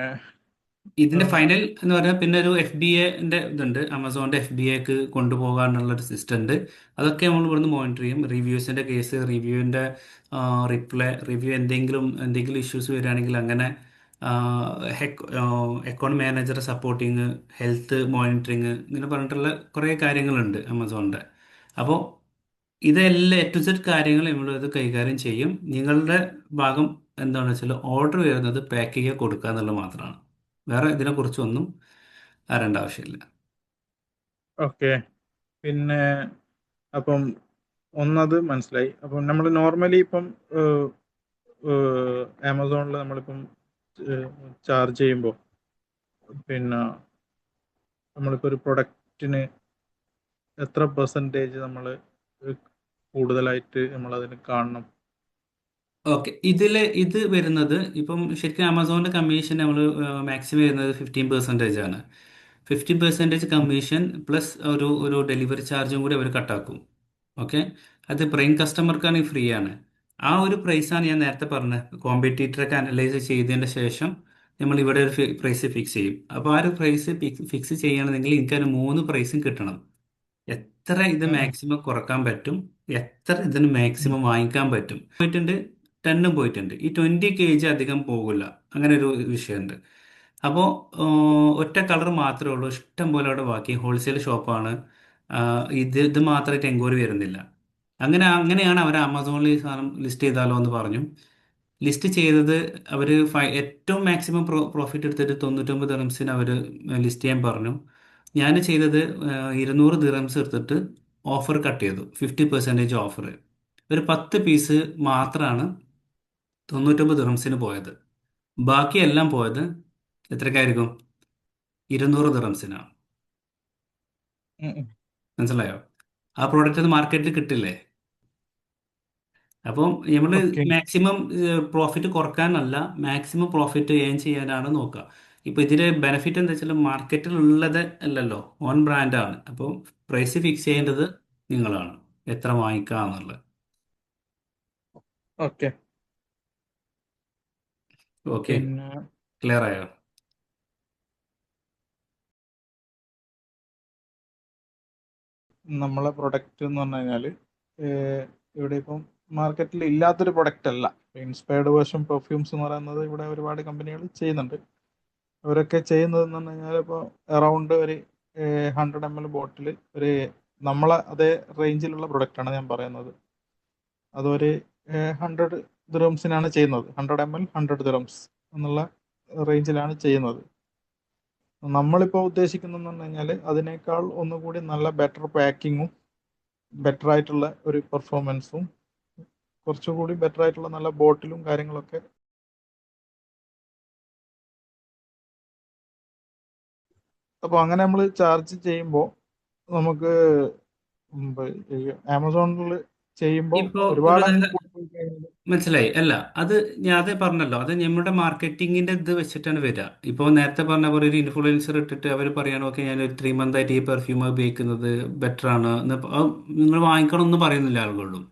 ഇതിന്റെ ഉം, ഫൈനൽ എന്ന് പറഞ്ഞാൽ പിന്നെ ഒരു FBAന്റെ ഇതുണ്ട്, ആമസോണിന്റെ FBAക്ക് കൊണ്ടുപോകാനുള്ള ഒരു സിസ്റ്റം ഉണ്ട്. അതൊക്കെ നമ്മൾ ഇവിടുന്ന് മോണിറ്റർ ചെയ്യും. റിവ്യൂസിന്റെ കേസ്, റിവ്യൂവിന്റെ റിവ്യൂ എന്തെങ്കിലും ഇഷ്യൂസ് വരികയാണെങ്കിൽ അങ്ങനെ, അക്കൗണ്ട് മാനേജറെ സപ്പോർട്ടിങ്, ഹെൽത്ത് മോണിറ്ററിങ്, ഇങ്ങനെ പറഞ്ഞിട്ടുള്ള കുറേ കാര്യങ്ങളുണ്ട് ആമസോണിന്റെ. അപ്പോൾ ഇതെല്ലാം A to Z കാര്യങ്ങൾ നമ്മളിത് കൈകാര്യം ചെയ്യും. നിങ്ങളുടെ ഭാഗം എന്താണെന്ന് വെച്ചാൽ ഓർഡർ വരുന്നത് പാക്ക് ചെയ്യുക, കൊടുക്കുക എന്നുള്ളത് മാത്രമാണ്. വേറെ ഇതിനെക്കുറിച്ചൊന്നും അറിയേണ്ട ആവശ്യമില്ല. ഓക്കെ. പിന്നെ അപ്പം ഒന്നത് മനസ്സിലായി. അപ്പം നമ്മൾ നോർമലി ഇപ്പം ആമസോണിൽ നമ്മളിപ്പം ചാർജ് ചെയ്യുമ്പോൾ പിന്നെ നമ്മളിപ്പോൾ ഒരു പ്രൊഡക്റ്റിന് എത്ര പെർസെൻറ്റേജ് നമ്മൾ കൂടുതലായിട്ട് നമ്മൾ അതിന് കാണണം? ഓക്കെ, ഇത് വരുന്നത് ഇപ്പം ശരിക്കും ആമസോണിന്റെ കമ്മീഷൻ നമ്മൾ മാക്സിമം വരുന്നത് 15% ആണ്. 15% കമ്മീഷൻ പ്ലസ് ഒരു ഡെലിവറി ചാർജും കൂടി അവർ കട്ടാക്കും. ഓക്കെ, അത് പ്രൈം കസ്റ്റമർക്കാണെങ്കിൽ ഫ്രീ ആണ്. ആ ഒരു പ്രൈസാണ് ഞാൻ നേരത്തെ പറഞ്ഞത്. കോമ്പറ്റീറ്ററൊക്കെ അനലൈസ് ചെയ്തതിന് ശേഷം നമ്മൾ ഇവിടെ ഒരു പ്രൈസ് ഫിക്സ് ചെയ്യും. അപ്പോൾ ആ ഒരു പ്രൈസ് ഫിക്സ് ചെയ്യണമെങ്കിൽ എനിക്കൊരു 3 പ്രൈസും കിട്ടണം. എത്ര ഇത് ഉം. ഉം. മാക്സിമം കുറക്കാൻ പറ്റും, എത്ര ഇതിന് ഉം. മാക്സിമം വാങ്ങിക്കാൻ പറ്റും. പോയിട്ടുണ്ട്, 10 പോയിട്ടുണ്ട്. ഈ 20 kg അധികം പോകില്ല, അങ്ങനെ ഒരു വിഷയമുണ്ട്. അപ്പോൾ ഒറ്റ കളർ മാത്രമേ ഉള്ളൂ, ഇഷ്ടം പോലെ അവിടെ ബാക്കി ഹോൾസെയിൽ ഷോപ്പാണ്. ഇത് മാത്രമായിട്ട് എൻക്വയറി വരുന്നില്ല. അങ്ങനെയാണ് അവർ ആമസോണിൽ ഈ സാധനം ലിസ്റ്റ് ചെയ്താലോ എന്ന് പറഞ്ഞു. ലിസ്റ്റ് ചെയ്തത് അവർ ഏറ്റവും മാക്സിമം പ്രോഫിറ്റ് എടുത്തിട്ട് 99 ദിറംസിന് അവർ ലിസ്റ്റ് ചെയ്യാൻ പറഞ്ഞു. ഞാൻ ചെയ്തത് 200 ദിറംസ് എടുത്തിട്ട് ഓഫർ കട്ട് ചെയ്തു, 50% ഓഫർ. ഒരു 10 പീസ് മാത്രമാണ് 99 ദിറംസിന് പോയത്. ബാക്കിയെല്ലാം പോയത് എത്രക്കായിരിക്കും? 200 ദിറംസിനാണ്. ഉം. മനസ്സിലായോ? ആ പ്രോഡക്റ്റ് അത് മാർക്കറ്റിൽ കിട്ടില്ലേ? അപ്പം നമ്മൾ ഓക്കെ. മാക്സിമം പ്രോഫിറ്റ് കുറക്കാനല്ല, മാക്സിമം പ്രോഫിറ്റ് ഏൺ ചെയ്യാനാണ് നോക്കുക. ഇപ്പൊ ഇതിന്റെ ബെനിഫിറ്റ് എന്താ വെച്ചാൽ മാർക്കറ്റിൽ ഉള്ളത് അല്ലല്ലോ, ഓൺ ബ്രാൻഡാണ്. അപ്പോൾ പ്രൈസ് ഫിക്സ് ചെയ്യേണ്ടത് നിങ്ങളാണ്, എത്ര വാങ്ങിക്കുക എന്നുള്ളത്. ഓക്കെ. ഓക്കെ, പിന്നെ ക്ലിയർ ആയോ? നമ്മളെ പ്രൊഡക്റ്റ് എന്ന് പറഞ്ഞു കഴിഞ്ഞാൽ ഇവിടെ ഇപ്പം മാർക്കറ്റിൽ ഇല്ലാത്തൊരു പ്രൊഡക്റ്റ് അല്ല. ഇൻസ്പയർഡ് വേർഷൻ പെർഫ്യൂംസ് എന്ന് പറയുന്നത് ഇവിടെ ഒരുപാട് കമ്പനികൾ ചെയ്യുന്നുണ്ട്. അവരൊക്കെ ചെയ്യുന്നതെന്ന് പറഞ്ഞു കഴിഞ്ഞാൽ ഇപ്പോൾ അറൗണ്ട് ഒരു 100 ml ബോട്ടിൽ ഒരു നമ്മളെ അതേ റേഞ്ചിലുള്ള പ്രൊഡക്റ്റാണ് ഞാൻ പറയുന്നത്. അതൊരു 100 ദിറംസിനാണ് ചെയ്യുന്നത്. 100 ml 100 ദിറംസ് എന്നുള്ള റേഞ്ചിലാണ് ചെയ്യുന്നത്. നമ്മളിപ്പോൾ ഉദ്ദേശിക്കുന്നതെന്ന് പറഞ്ഞു കഴിഞ്ഞാൽ അതിനേക്കാൾ ഒന്നുകൂടി നല്ല ബെറ്റർ പാക്കിങ്ങും ബെറ്റർ ആയിട്ടുള്ള ഒരു പെർഫോമൻസും കുറച്ചുകൂടി ബെറ്റർ ആയിട്ടുള്ള നല്ല ബോട്ടിലും കാര്യങ്ങളൊക്കെ. അപ്പോൾ അങ്ങനെ നമ്മൾ ചാർജ് ചെയ്യുമ്പോൾ നമുക്ക് ആമസോണിൽ ചെയ്യുമ്പോൾ ഇപ്പോ ഒരു ഒരുപാട് അങ്ങ് കൂടിപ്പോയി കഴിഞ്ഞാൽ മനസ്സിലായി അല്ല, അത് ഞാൻ അതേ പറഞ്ഞല്ലോ, അത് നമ്മുടെ മാർക്കറ്റിങ്ങിന്റെ ഇത് വെച്ചിട്ടാണ് വരിക. ഇപ്പോൾ നേരത്തെ പറഞ്ഞ പോലെ ഒരു ഇൻഫ്ലുവൻസർ ഇട്ടിട്ട് അവർ പറയണം ഓക്കെ ഞാൻ ഒരു 3 month ആയിട്ട് ഈ പെർഫ്യൂം ഉപയോഗിക്കുന്നത് ബെറ്റർ ആണ് എന്ന്, നിങ്ങൾ വാങ്ങിക്കണം എന്ന് പറയുന്നില്ല ആളുകളും.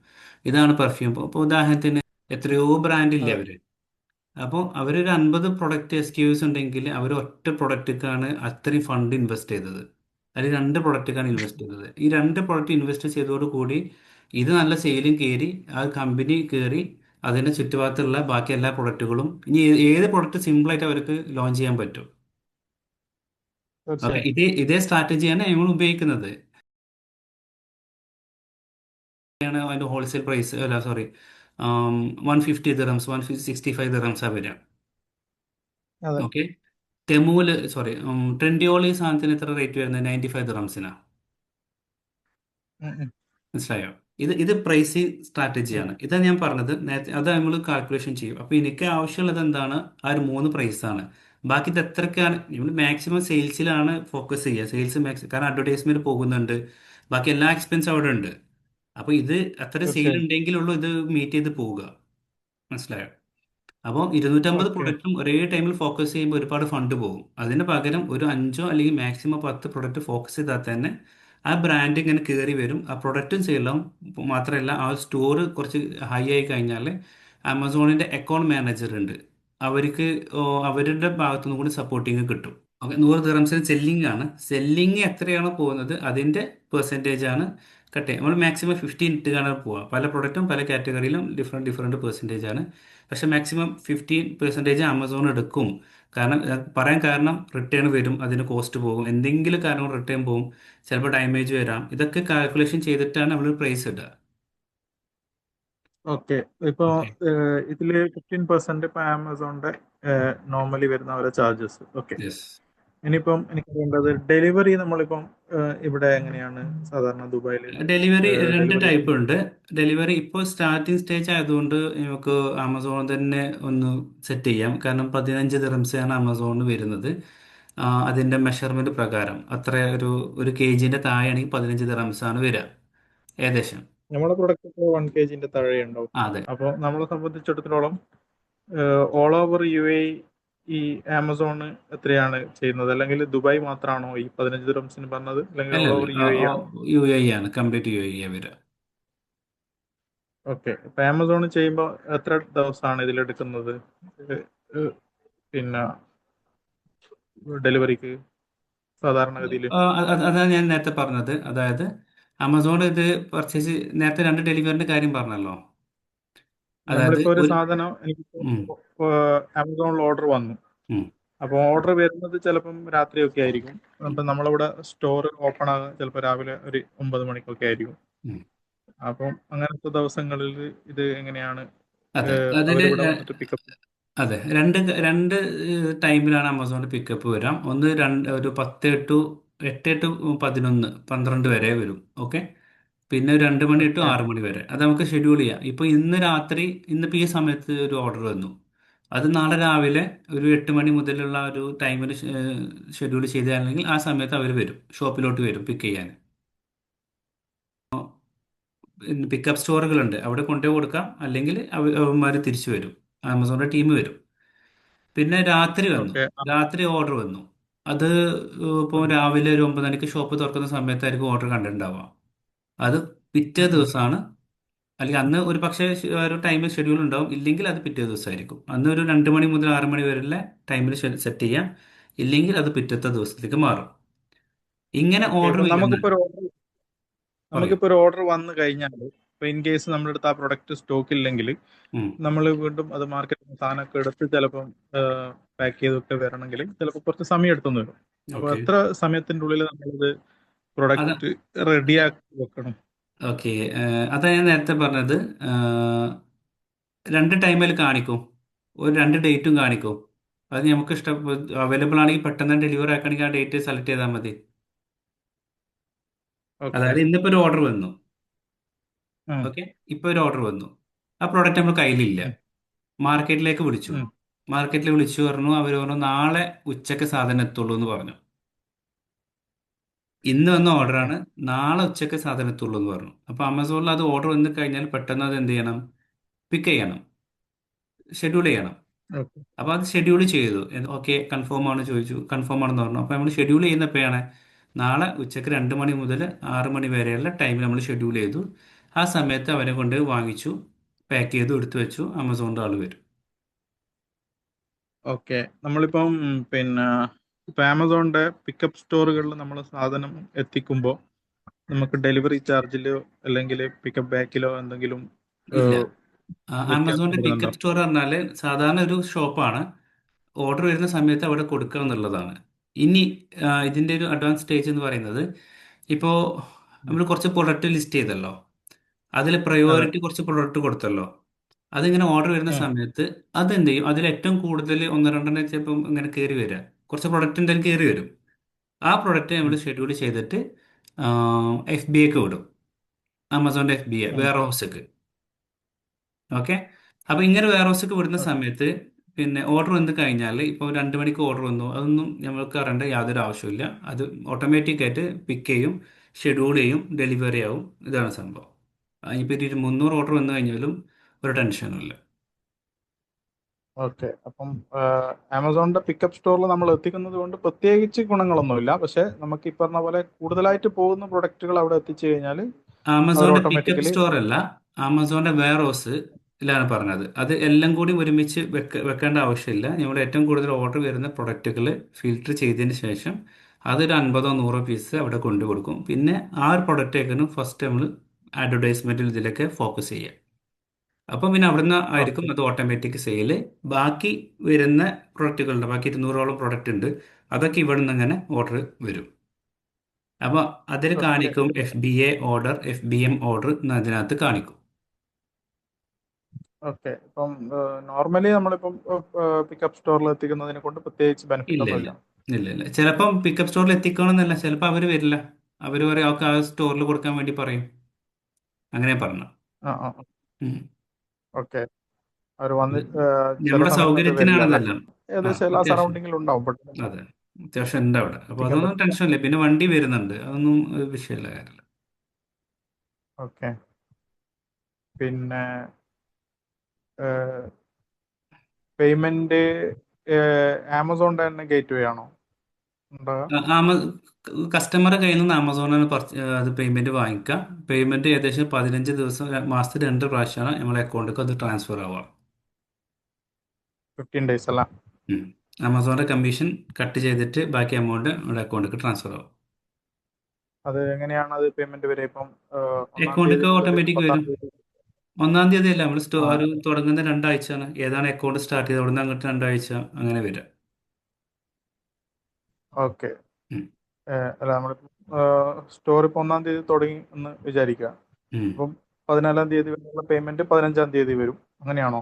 ഇതാണ് പെർഫ്യൂം. ഇപ്പോൾ ഉദാഹരണത്തിന് എത്രയോ ബ്രാൻഡ് ഇല്ലേ അതെ. അവര്. അപ്പോൾ അവരൊരു 50 പ്രൊഡക്റ്റ് SKUs ഉണ്ടെങ്കിൽ അവർ ഒറ്റ പ്രൊഡക്റ്റിക്കാണ് അത്രയും ഫണ്ട് ഇൻവെസ്റ്റ് ചെയ്തത്. അതിൽ 2 പ്രൊഡക്റ്റിക്കാണ് ഇൻവെസ്റ്റ് ചെയ്തത്. ഈ 2 പ്രൊഡക്റ്റ് ഇൻവെസ്റ്റ് ചെയ്തതോട് കൂടി ഇത് നല്ല സെയിലും കയറി, ആ കമ്പനി കയറി, അതിൻ്റെ ചുറ്റുഭാഗത്തുള്ള ബാക്കി എല്ലാ പ്രൊഡക്റ്റുകളും ഇനി ഏത് പ്രൊഡക്റ്റ് സിമ്പിളായിട്ട് അവർക്ക് ലോഞ്ച് ചെയ്യാൻ പറ്റും. ഓക്കെ, തീർച്ചയായും. ഇതേ സ്ട്രാറ്റജിയാണ് നമ്മൾ ഉപയോഗിക്കുന്നത്. ആണ് അതിൻ്റെ ഹോൾസെയിൽ പ്രൈസ്, അല്ല സോറി, 150 ദിറംസ്, 165 ദിറംസാണ് വരിക. അതെ. ഓക്കെ. ടെമൂല് സോറി, ട്രെൻഡിയോൾ ഈ സാധനത്തിന് എത്ര റേറ്റ് വരുന്നത്? 95 ദിറംസിനാണ്. ഉം, ഉം. മനസ്സിലായോ? ഇത് പ്രൈസിങ് സ്ട്രാറ്റജിയാണ്. ഓക്കെ. ഇതാണ് ഞാൻ പറഞ്ഞത് നേരത്തെ, അത് നമ്മൾ കാൽക്കുലേഷൻ ചെയ്യും. അപ്പോൾ എനിക്ക് ആവശ്യമുള്ളത് എന്താണ്? ആ ഒരു 3 പ്രൈസാണ്. ബാക്കി ഇത് എത്രയൊക്കെയാണ് നമ്മൾ മാക്സിമം സെയിൽസിലാണ് ഫോക്കസ് ചെയ്യുക. സെയിൽസ് മാക്സിമം, കാരണം അഡ്വർടൈസ്മെന്റ് പോകുന്നുണ്ട്, ബാക്കി എല്ലാ എക്സ്പെൻസും അവിടെ ഉണ്ട്. അപ്പോൾ ഇത് അത്ര സെയിൽ തീർച്ചയായും. ഉണ്ടെങ്കിലുള്ളൂ ഇത് മീറ്റ് ചെയ്ത് പോവുക. മനസ്സിലായോ? അപ്പോൾ 250 ഓക്കെ. പ്രൊഡക്റ്റും ഒരേ ടൈമിൽ ഫോക്കസ് ചെയ്യുമ്പോൾ ഒരുപാട് ഫണ്ട് പോകും. അതിന് പകരം ഒരു 5 അല്ലെങ്കിൽ മാക്സിമം 10 പ്രൊഡക്റ്റ് ഫോക്കസ് ചെയ്താൽ തന്നെ ആ ബ്രാൻഡ് ഇങ്ങനെ കയറി വരും. ആ പ്രൊഡക്റ്റും സെയിലാവും. മാത്രമല്ല ആ സ്റ്റോർ കുറച്ച് ഹൈ ആയി കഴിഞ്ഞാൽ ആമസോണിൻ്റെ അക്കൗണ്ട് മാനേജർ ഉണ്ട്, അവർക്ക് അവരുടെ ഭാഗത്തുനിന്ന് കൂടി സപ്പോർട്ടിങ് കിട്ടും. ഓക്കെ. 100 ദിറംസിന് സെല്ലിംഗ് ആണ്. സെല്ലിംഗ് എത്രയാണോ പോകുന്നത് അതിൻ്റെ പെർസെൻറ്റേജ് ആണ് കട്ട് ചെയ്യുക. നമ്മൾ മാക്സിമം 15 ഇട്ടുകാണ് പോവുക. പല പ്രൊഡക്റ്റും പല കാറ്റഗറിയിലും ഡിഫറെൻറ്റ് ഡിഫറെൻറ്റ് പെർസെൻറ്റേജ് ആണ്. പക്ഷേ മാക്സിമം 15% ആമസോൺ എടുക്കും. കാരണം പറയാൻ കാരണം റിട്ടേൺ വരും, അതിന് കോസ്റ്റ് പോകും, എന്തെങ്കിലും കാരണം റിട്ടേൺ പോകും, ചിലപ്പോൾ ഡാമേജ് വരാം. ഇതൊക്കെ കാൽക്കുലേഷൻ ചെയ്തിട്ടാണ് നമ്മൾ പ്രൈസ് ഇടുക. ഓക്കെ. ഇപ്പോ ഓക്കെ. ഇതില് 15% ഇപ്പൊ ആമസോണിന്റെ നോർമലി വരുന്ന ഓരോ ചാർജസ്. ഓക്കെ. യെസ്. ഇനിയിപ്പം എനിക്ക് വേണ്ടത് ഡെലിവറി. നമ്മളിപ്പം ഇവിടെ എങ്ങനെയാണ് സാധാരണ ദുബായിൽ ഡെലിവറി രണ്ട് ഡെലിവറി? ടൈപ്പ് ഉണ്ട്. ഡെലിവറി ഇപ്പോൾ സ്റ്റാർട്ടിംഗ് സ്റ്റേജ് ആയതുകൊണ്ട് നമുക്ക് ആമസോൺ തന്നെ ഒന്ന് സെറ്റ് ചെയ്യാം. കാരണം 15 ദിറംസാണ് ആമസോണിന് വരുന്നത്. അതിൻ്റെ മെഷർമെൻറ്റ് പ്രകാരം അത്ര ഒരു KGൻ്റെ താഴെയാണെങ്കിൽ 15 ദിറംസാണ് വരിക ഏകദേശം. നമ്മുടെ പ്രൊഡക്റ്റ് ഇപ്പോൾ 1 kg താഴെ ഉണ്ടാവും. ആ, അതെ. അപ്പോൾ നമ്മളെ സംബന്ധിച്ചിടത്തോളം ഓൾ ഓവർ UAE ഈ ആമസോൺ എത്രയാണ് ചെയ്യുന്നത്? അല്ലെങ്കിൽ ദുബായ് മാത്രമാണോ ഈ 15 ദിറംസിന് പറഞ്ഞത്, അല്ലെങ്കിൽ ഓൾ അല്ലല്ല, ഓവർ UAE ആണോ? UAE ആണ്, കംപ്ലീറ്റ് UAE വരിക. ഓക്കെ. ഇപ്പൊ ആമസോൺ ചെയ്യുമ്പോൾ എത്ര ദിവസമാണ് ഇതിലെടുക്കുന്നത്? ഏഹ്, ഏഹ്, പിന്നെ ഡെലിവറിക്ക് സാധാരണഗതിയിൽ അതാണ് ഞാൻ നേരത്തെ പറഞ്ഞത്. അതായത് ആമസോൺ ഇത് പർച്ചേസ്, നേരത്തെ രണ്ട് ഡെലിവറിൻ്റെ കാര്യം പറഞ്ഞല്ലോ. അതായത് നമ്മളിപ്പോ ഒരു ഒരു സാധനം എനിക്ക് ഉം, ആമസോണിൽ ഓർഡർ വന്നു. ഉം, അപ്പോൾ ഓർഡർ വരുന്നത് ചിലപ്പം രാത്രിയൊക്കെ ആയിരിക്കും. അപ്പം നമ്മളിവിടെ സ്റ്റോർ ഓപ്പൺ ആകുക ചിലപ്പോൾ രാവിലെ ഒരു 9 മണിക്കൊക്കെ ആയിരിക്കും. ഉം. അപ്പം അങ്ങനത്തെ ദിവസങ്ങളിൽ ഇത് എങ്ങനെയാണ് അതെ. അതില് അവരിവിടെ വന്നിട്ട് പിക്കപ്പ്? അതെ, രണ്ട് രണ്ട് ടൈമിലാണ് ആമസോണിൽ പിക്കപ്പ് വരാം. ഒന്ന് ഒരു 8 ടു 11, 12 വരെ വരും. ഓക്കെ. പിന്നെ ഒരു 2 മണി ടു 6 മണി വരെ. അത് നമുക്ക് ഷെഡ്യൂൾ ചെയ്യാം. ഇപ്പോൾ ഇന്ന് രാത്രി, ഇന്നിപ്പോൾ ഈ സമയത്ത് ഒരു ഓർഡർ വന്നു, അത് നാളെ രാവിലെ ഒരു 8 മണി മുതലുള്ള ഒരു ടൈമിൽ ഷെഡ്യൂൾ ചെയ്താണെങ്കിൽ ആ സമയത്ത് അവർ വരും, ഷോപ്പിലോട്ട് വരും പിക്ക് ചെയ്യാൻ. പിക്കപ്പ് സ്റ്റോറുകളുണ്ട്, അവിടെ കൊണ്ടുപോയി കൊടുക്കാം, അല്ലെങ്കിൽ അവന്മാർ തിരിച്ചു വരും, ആമസോണിൻ്റെ ടീം വരും. പിന്നെ രാത്രി വന്നു, ഓക്കെ. രാത്രി ഓർഡർ വന്നു. അത് ഇപ്പോൾ രാവിലെ ഒരു 9 മണിക്ക് ഷോപ്പ് തുറക്കുന്ന സമയത്തായിരിക്കും ഓർഡർ കണ്ടിട്ടുണ്ടാവുക. അത് പിറ്റേ ദിവസമാണ്, അല്ലെങ്കിൽ അന്ന് ഒരു പക്ഷേ ഒരു ടൈമിൽ ഷെഡ്യൂൾ ഉണ്ടാവും, ഇല്ലെങ്കിൽ അത് പിറ്റേ ദിവസമായിരിക്കും. അന്ന് ഒരു 2 മണി മുതൽ 6 മണി വരെയുള്ള ടൈമിൽ സെറ്റ് ചെയ്യാം, ഇല്ലെങ്കിൽ അത് പിറ്റത്തെ ദിവസത്തേക്ക് മാറും. ഇങ്ങനെ ഓക്കെ. ഓർഡർ ഇപ്പൊ വരുന്നത്. പറയൂ. നമുക്കിപ്പോ ഒരു ഓർഡർ വന്നു കഴിഞ്ഞാൽ, ഇപ്പൊ ഇൻ കേസ് നമ്മുടെ അടുത്ത് ആ പ്രൊഡക്റ്റ് സ്റ്റോക്ക് ഇല്ലെങ്കിൽ ഉം. നമ്മൾ വീണ്ടും അത് മാർക്കറ്റിൽ സാധനമൊക്കെ എടുത്ത് ചിലപ്പം പാക്ക് ചെയ്തൊക്കെ വരണമെങ്കിൽ ചിലപ്പോൾ കുറച്ച് സമയം എടുത്തെന്ന് വരും. അപ്പോൾ ഓക്കെ. എത്ര സമയത്തിന്റെ ഉള്ളിൽ നമ്മളിത് അത് പ്രൊഡക്റ്റ് റെഡിയാക്കി വെക്കണം? ഓക്കെ. അതാ ഞാൻ നേരത്തെ പറഞ്ഞത്. ഏഹ്, രണ്ട് ടൈമിൽ കാണിക്കും, ഒരു രണ്ട് ഡേറ്റും കാണിക്കും. അത് നമുക്ക് ഇഷ്ടം അവൈലബിൾ ആണെങ്കിൽ പെട്ടെന്ന് ഡെലിവറി ആക്കണമെങ്കിൽ ആ ഡേറ്റ് സെലക്ട് ചെയ്താൽ മതി. ഓക്കെ. അതായത് ഇന്നിപ്പോൾ ഒരു ഓർഡർ വന്നു. ഉം, ഓക്കെ. ഇപ്പോൾ ഒരു ഓർഡർ വന്നു, ആ പ്രോഡക്റ്റ് നമ്മുടെ കയ്യിലില്ല. ഉം, മാർക്കറ്റിലേക്ക് വിളിച്ചു. ഉം. മാർക്കറ്റിൽ വിളിച്ചു പറഞ്ഞു, അവർ പറഞ്ഞു നാളെ ഉച്ചയ്ക്ക് സാധനം എത്തുള്ളൂ എന്ന് പറഞ്ഞു. ഇന്ന് വന്ന ഓക്കെ. ഓർഡറാണ്, നാളെ ഉച്ചയ്ക്ക് സാധനം എത്തുള്ളൂ എന്ന് പറഞ്ഞു. അപ്പോൾ ആമസോണിൽ അത് ഓർഡർ വന്നു കഴിഞ്ഞാൽ പെട്ടെന്ന് അത് എന്ത് ചെയ്യണം? പിക്ക് ചെയ്യണം, ഷെഡ്യൂൾ ചെയ്യണം. ഓക്കെ. അപ്പോൾ അത് ഷെഡ്യൂൾ ചെയ്തു. ഓക്കെ, കൺഫേം ആണ് ചോദിച്ചു, കൺഫേം ആണെന്ന് പറഞ്ഞു. അപ്പോൾ നമ്മൾ ഷെഡ്യൂൾ ചെയ്യുന്നപ്പോഴാണ് നാളെ ഉച്ചയ്ക്ക് 2 മണി മുതൽ 6 മണി വരെയുള്ള ടൈം നമ്മൾ ഷെഡ്യൂൾ ചെയ്തു. ആ സമയത്ത് അവരെ കൊണ്ട് വാങ്ങിച്ചു, പാക്ക് ചെയ്തു, എടുത്തു വെച്ചു, ആമസോണിൻ്റെ ആൾ വരും. ഓക്കെ. നമ്മളിപ്പം പിന്നെ ഇപ്പൊ ആമസോണിന്റെ പിക്കപ്പ് സ്റ്റോറുകളിൽ നമ്മൾ സാധനം എത്തിക്കുമ്പോൾ നമുക്ക് ഡെലിവറി ചാർജിലോ അല്ലെങ്കിൽ പിക്കപ്പ് ബാക്കിലോ എന്തെങ്കിലും ഇല്ല. ഏഹ്, വ്യത്യാസം ആമസോണിൻ്റെ വരുന്നുണ്ടോ? പിക്കപ്പ് സ്റ്റോർ പറഞ്ഞാൽ സാധാരണ ഒരു ഷോപ്പാണ്, ഓർഡർ വരുന്ന സമയത്ത് അവിടെ കൊടുക്കുക എന്നുള്ളതാണ്. ഇനി ഇതിൻ്റെ ഒരു അഡ്വാൻസ് സ്റ്റേജ് എന്ന് പറയുന്നത്, ഇപ്പോൾ നമ്മൾ കുറച്ച് പ്രൊഡക്റ്റ് ലിസ്റ്റ് ചെയ്തല്ലോ, അതിൽ അതെ. പ്രയോറിറ്റി കുറച്ച് പ്രൊഡക്റ്റ് കൊടുത്തല്ലോ. അതിങ്ങനെ ഓർഡർ വരുന്ന ഉം. സമയത്ത് അതെന്ത് ചെയ്യും, അതിൽ ഏറ്റവും കൂടുതൽ ഒന്ന് രണ്ടെണ്ണം ചിലപ്പം ഇങ്ങനെ കയറി വരിക, കുറച്ച് പ്രൊഡക്റ്റ് എന്തായാലും കയറി വരും. ആ പ്രൊഡക്റ്റ് നമ്മൾ ഉം. ഷെഡ്യൂൾ ചെയ്തിട്ട് FBAക്ക് വിടും. ആമസോണിന്റെ FBA ഉം. വെയർ ഹൗസക്ക്. ഓക്കെ. അപ്പൊ ഇങ്ങനെ വെയർ ഹൗസക്ക് വിടുന്ന ഓക്കെ. സമയത്ത് പിന്നെ ഓർഡർ വന്ന് കഴിഞ്ഞാൽ ഇപ്പോൾ 2 മണിക്ക് ഓർഡർ വന്നു, അതൊന്നും നമ്മൾക്ക് അറിയേണ്ട യാതൊരു ആവശ്യമില്ല. അത് ഓട്ടോമാറ്റിക് ആയിട്ട് പിക്ക് ചെയ്യും, ഷെഡ്യൂൾ ചെയ്യും, ഡെലിവറി ആവും. ഇതാണ് സംഭവം. ഇനിയിപ്പോൾ ഒരു 300 ഓർഡർ വന്നു കഴിഞ്ഞാലും ഒരു ടെൻഷനും ഇല്ല. ഓക്കെ. അപ്പം ആമസോണിന്റെ പിക്കപ്പ് സ്റ്റോറിൽ നമ്മൾ എത്തിക്കുന്നത് കൊണ്ട് പ്രത്യേകിച്ച് ഗുണങ്ങളൊന്നുമില്ല. പക്ഷെ നമുക്ക് ഈ പറഞ്ഞ പോലെ കൂടുതലായിട്ട് പോകുന്ന പ്രൊഡക്റ്റുകൾ അവിടെ എത്തിച്ചു കഴിഞ്ഞാൽ അവർ ആമസോണിന്റെ പിക്കപ്പ് ഓട്ടോമാറ്റിക്കലി. സ്റ്റോർ അല്ല, ആമസോണിന്റെ വെയർ ഹൗസ് ലാണ് പറഞ്ഞത്. അത് എല്ലാം കൂടി ഒരുമിച്ച് വെക്കേണ്ട ആവശ്യമില്ല. നമ്മുടെ ഏറ്റവും കൂടുതൽ ഓർഡർ വരുന്ന പ്രൊഡക്റ്റുകൾ ഫിൽട്ടർ ചെയ്തതിന് ശേഷം അതൊരു 50-100 പീസ് അവിടെ കൊണ്ടു കൊടുക്കും. പിന്നെ ആ ഒരു പ്രൊഡക്റ്റേക്കാണ് ഫസ്റ്റ് നമ്മൾ അഡ്വർടൈസ്മെന്റിൽ ഇതിലൊക്കെ ഫോക്കസ് ചെയ്യുക. അപ്പം പിന്നെ അവിടുന്ന് ആയിരിക്കും ഓക്കെ. അത് ഓട്ടോമാറ്റിക് സെയില്. ബാക്കി വരുന്ന പ്രൊഡക്റ്റുകളുണ്ട്, ബാക്കി 200ഓളം പ്രൊഡക്റ്റ് ഉണ്ട്. അതൊക്കെ ഇവിടെ നിന്ന് അങ്ങനെ ഓർഡർ വരും. അപ്പോൾ അതിൽ ഓക്കെ. കാണിക്കും FBA ഓർഡർ, FBM ഓർഡർ എന്ന് അതിനകത്ത് കാണിക്കും. ഓക്കെ. ഇപ്പം നോർമലി നമ്മളിപ്പം പിക്കപ്പ് സ്റ്റോറിൽ എത്തിക്കുന്നതിനെ കൊണ്ട് പ്രത്യേകിച്ച് ബെനിഫിറ്റ് ഇല്ല ഇല്ല ഒന്നുമില്ല. ഇല്ല ഇല്ല. ചിലപ്പം പിക്കപ്പ് സ്റ്റോറിൽ എത്തിക്കണമെന്നല്ല, ചിലപ്പോൾ അവർ വരില്ല. അവർ പറയും അവർക്ക് ആ സ്റ്റോറിൽ കൊടുക്കാൻ വേണ്ടി പറയും. അങ്ങനെ പറഞ്ഞു. ആ, ആ. ഉം. ഓക്കെ. അവർ വന്ന് ഇത് ചില നമ്മുടെ സമയത്തൊക്കെ വരില്ല അല്ലേ? സൗകര്യത്തിനാണെന്നല്ല. ആ, ഏകദേശം എല്ലാ അത്യാവശ്യം. സറൗണ്ടിങ്ങിലും ഉണ്ടാവും, ബട്ട് അതെ, അത്യാവശ്യം ഉണ്ട് അവിടെ. അപ്പോൾ എത്തിക്കാൻ അതൊന്നും പറ്റില്ല. ടെൻഷനില്ല. പിന്നെ വണ്ടി വരുന്നുണ്ട്, അതൊന്നും ഒരു വിഷയമില്ല, കാര്യമില്ല. ഓക്കെ. പിന്നെ പേയ്മെന്റ് ആമസോണിന്റെ തന്നെ ഗേറ്റ് വേ ആണോ ഉണ്ടാകുക? ആമ കസ്റ്റമറെ കയ്യിൽ നിന്ന് ആമസോണിന് അത് പേയ്മെന്റ് വാങ്ങിക്കാം. പേയ്മെന്റ് ഏകദേശം 15 ദിവസം, മാസത്തിൽ 2 പ്രാവശ്യമാണ് നമ്മളെ അക്കൗണ്ടിലേക്ക് അത് ട്രാൻസ്ഫർ ആവുക. 15 days അല്ല? ഉം. ആമസോണിന്റെ കമ്മീഷൻ കട്ട് ചെയ്തിട്ട് ബാക്കി എമൗണ്ട് നമ്മുടെ അക്കൗണ്ടിലേക്ക് ട്രാൻസ്ഫർ ആവും. അത് എങ്ങനെയാണ് അത് പേയ്മെന്റ് വരെ? ഇപ്പം 1-ാം തീയതി അക്കൗണ്ടിലേക്ക് മുതൽ ഓട്ടോമാറ്റിക് 10-ാം വരും. തീയതി 1-ാം തീയതി അല്ല, നമ്മൾ ആ, ഒരു തുടങ്ങുന്ന 2 ആഴ്ചയാണ്. ഏതാണ് അക്കൗണ്ട് സ്റ്റാർട്ട് ചെയ്ത് അവിടുന്ന് അങ്ങോട്ട് 2 ആഴ്ച അങ്ങനെ വരിക. ഓക്കെ. ഉം. അല്ല, നമ്മളിപ്പം സ്റ്റോർ ഇപ്പം 1-ാം തീയതി തുടങ്ങി എന്ന് വിചാരിക്കുക. ഉം. അപ്പം 14-ാം തീയതി വരെയുള്ള പേയ്മെന്റ് 15-ാം തീയതി വരും, അങ്ങനെയാണോ?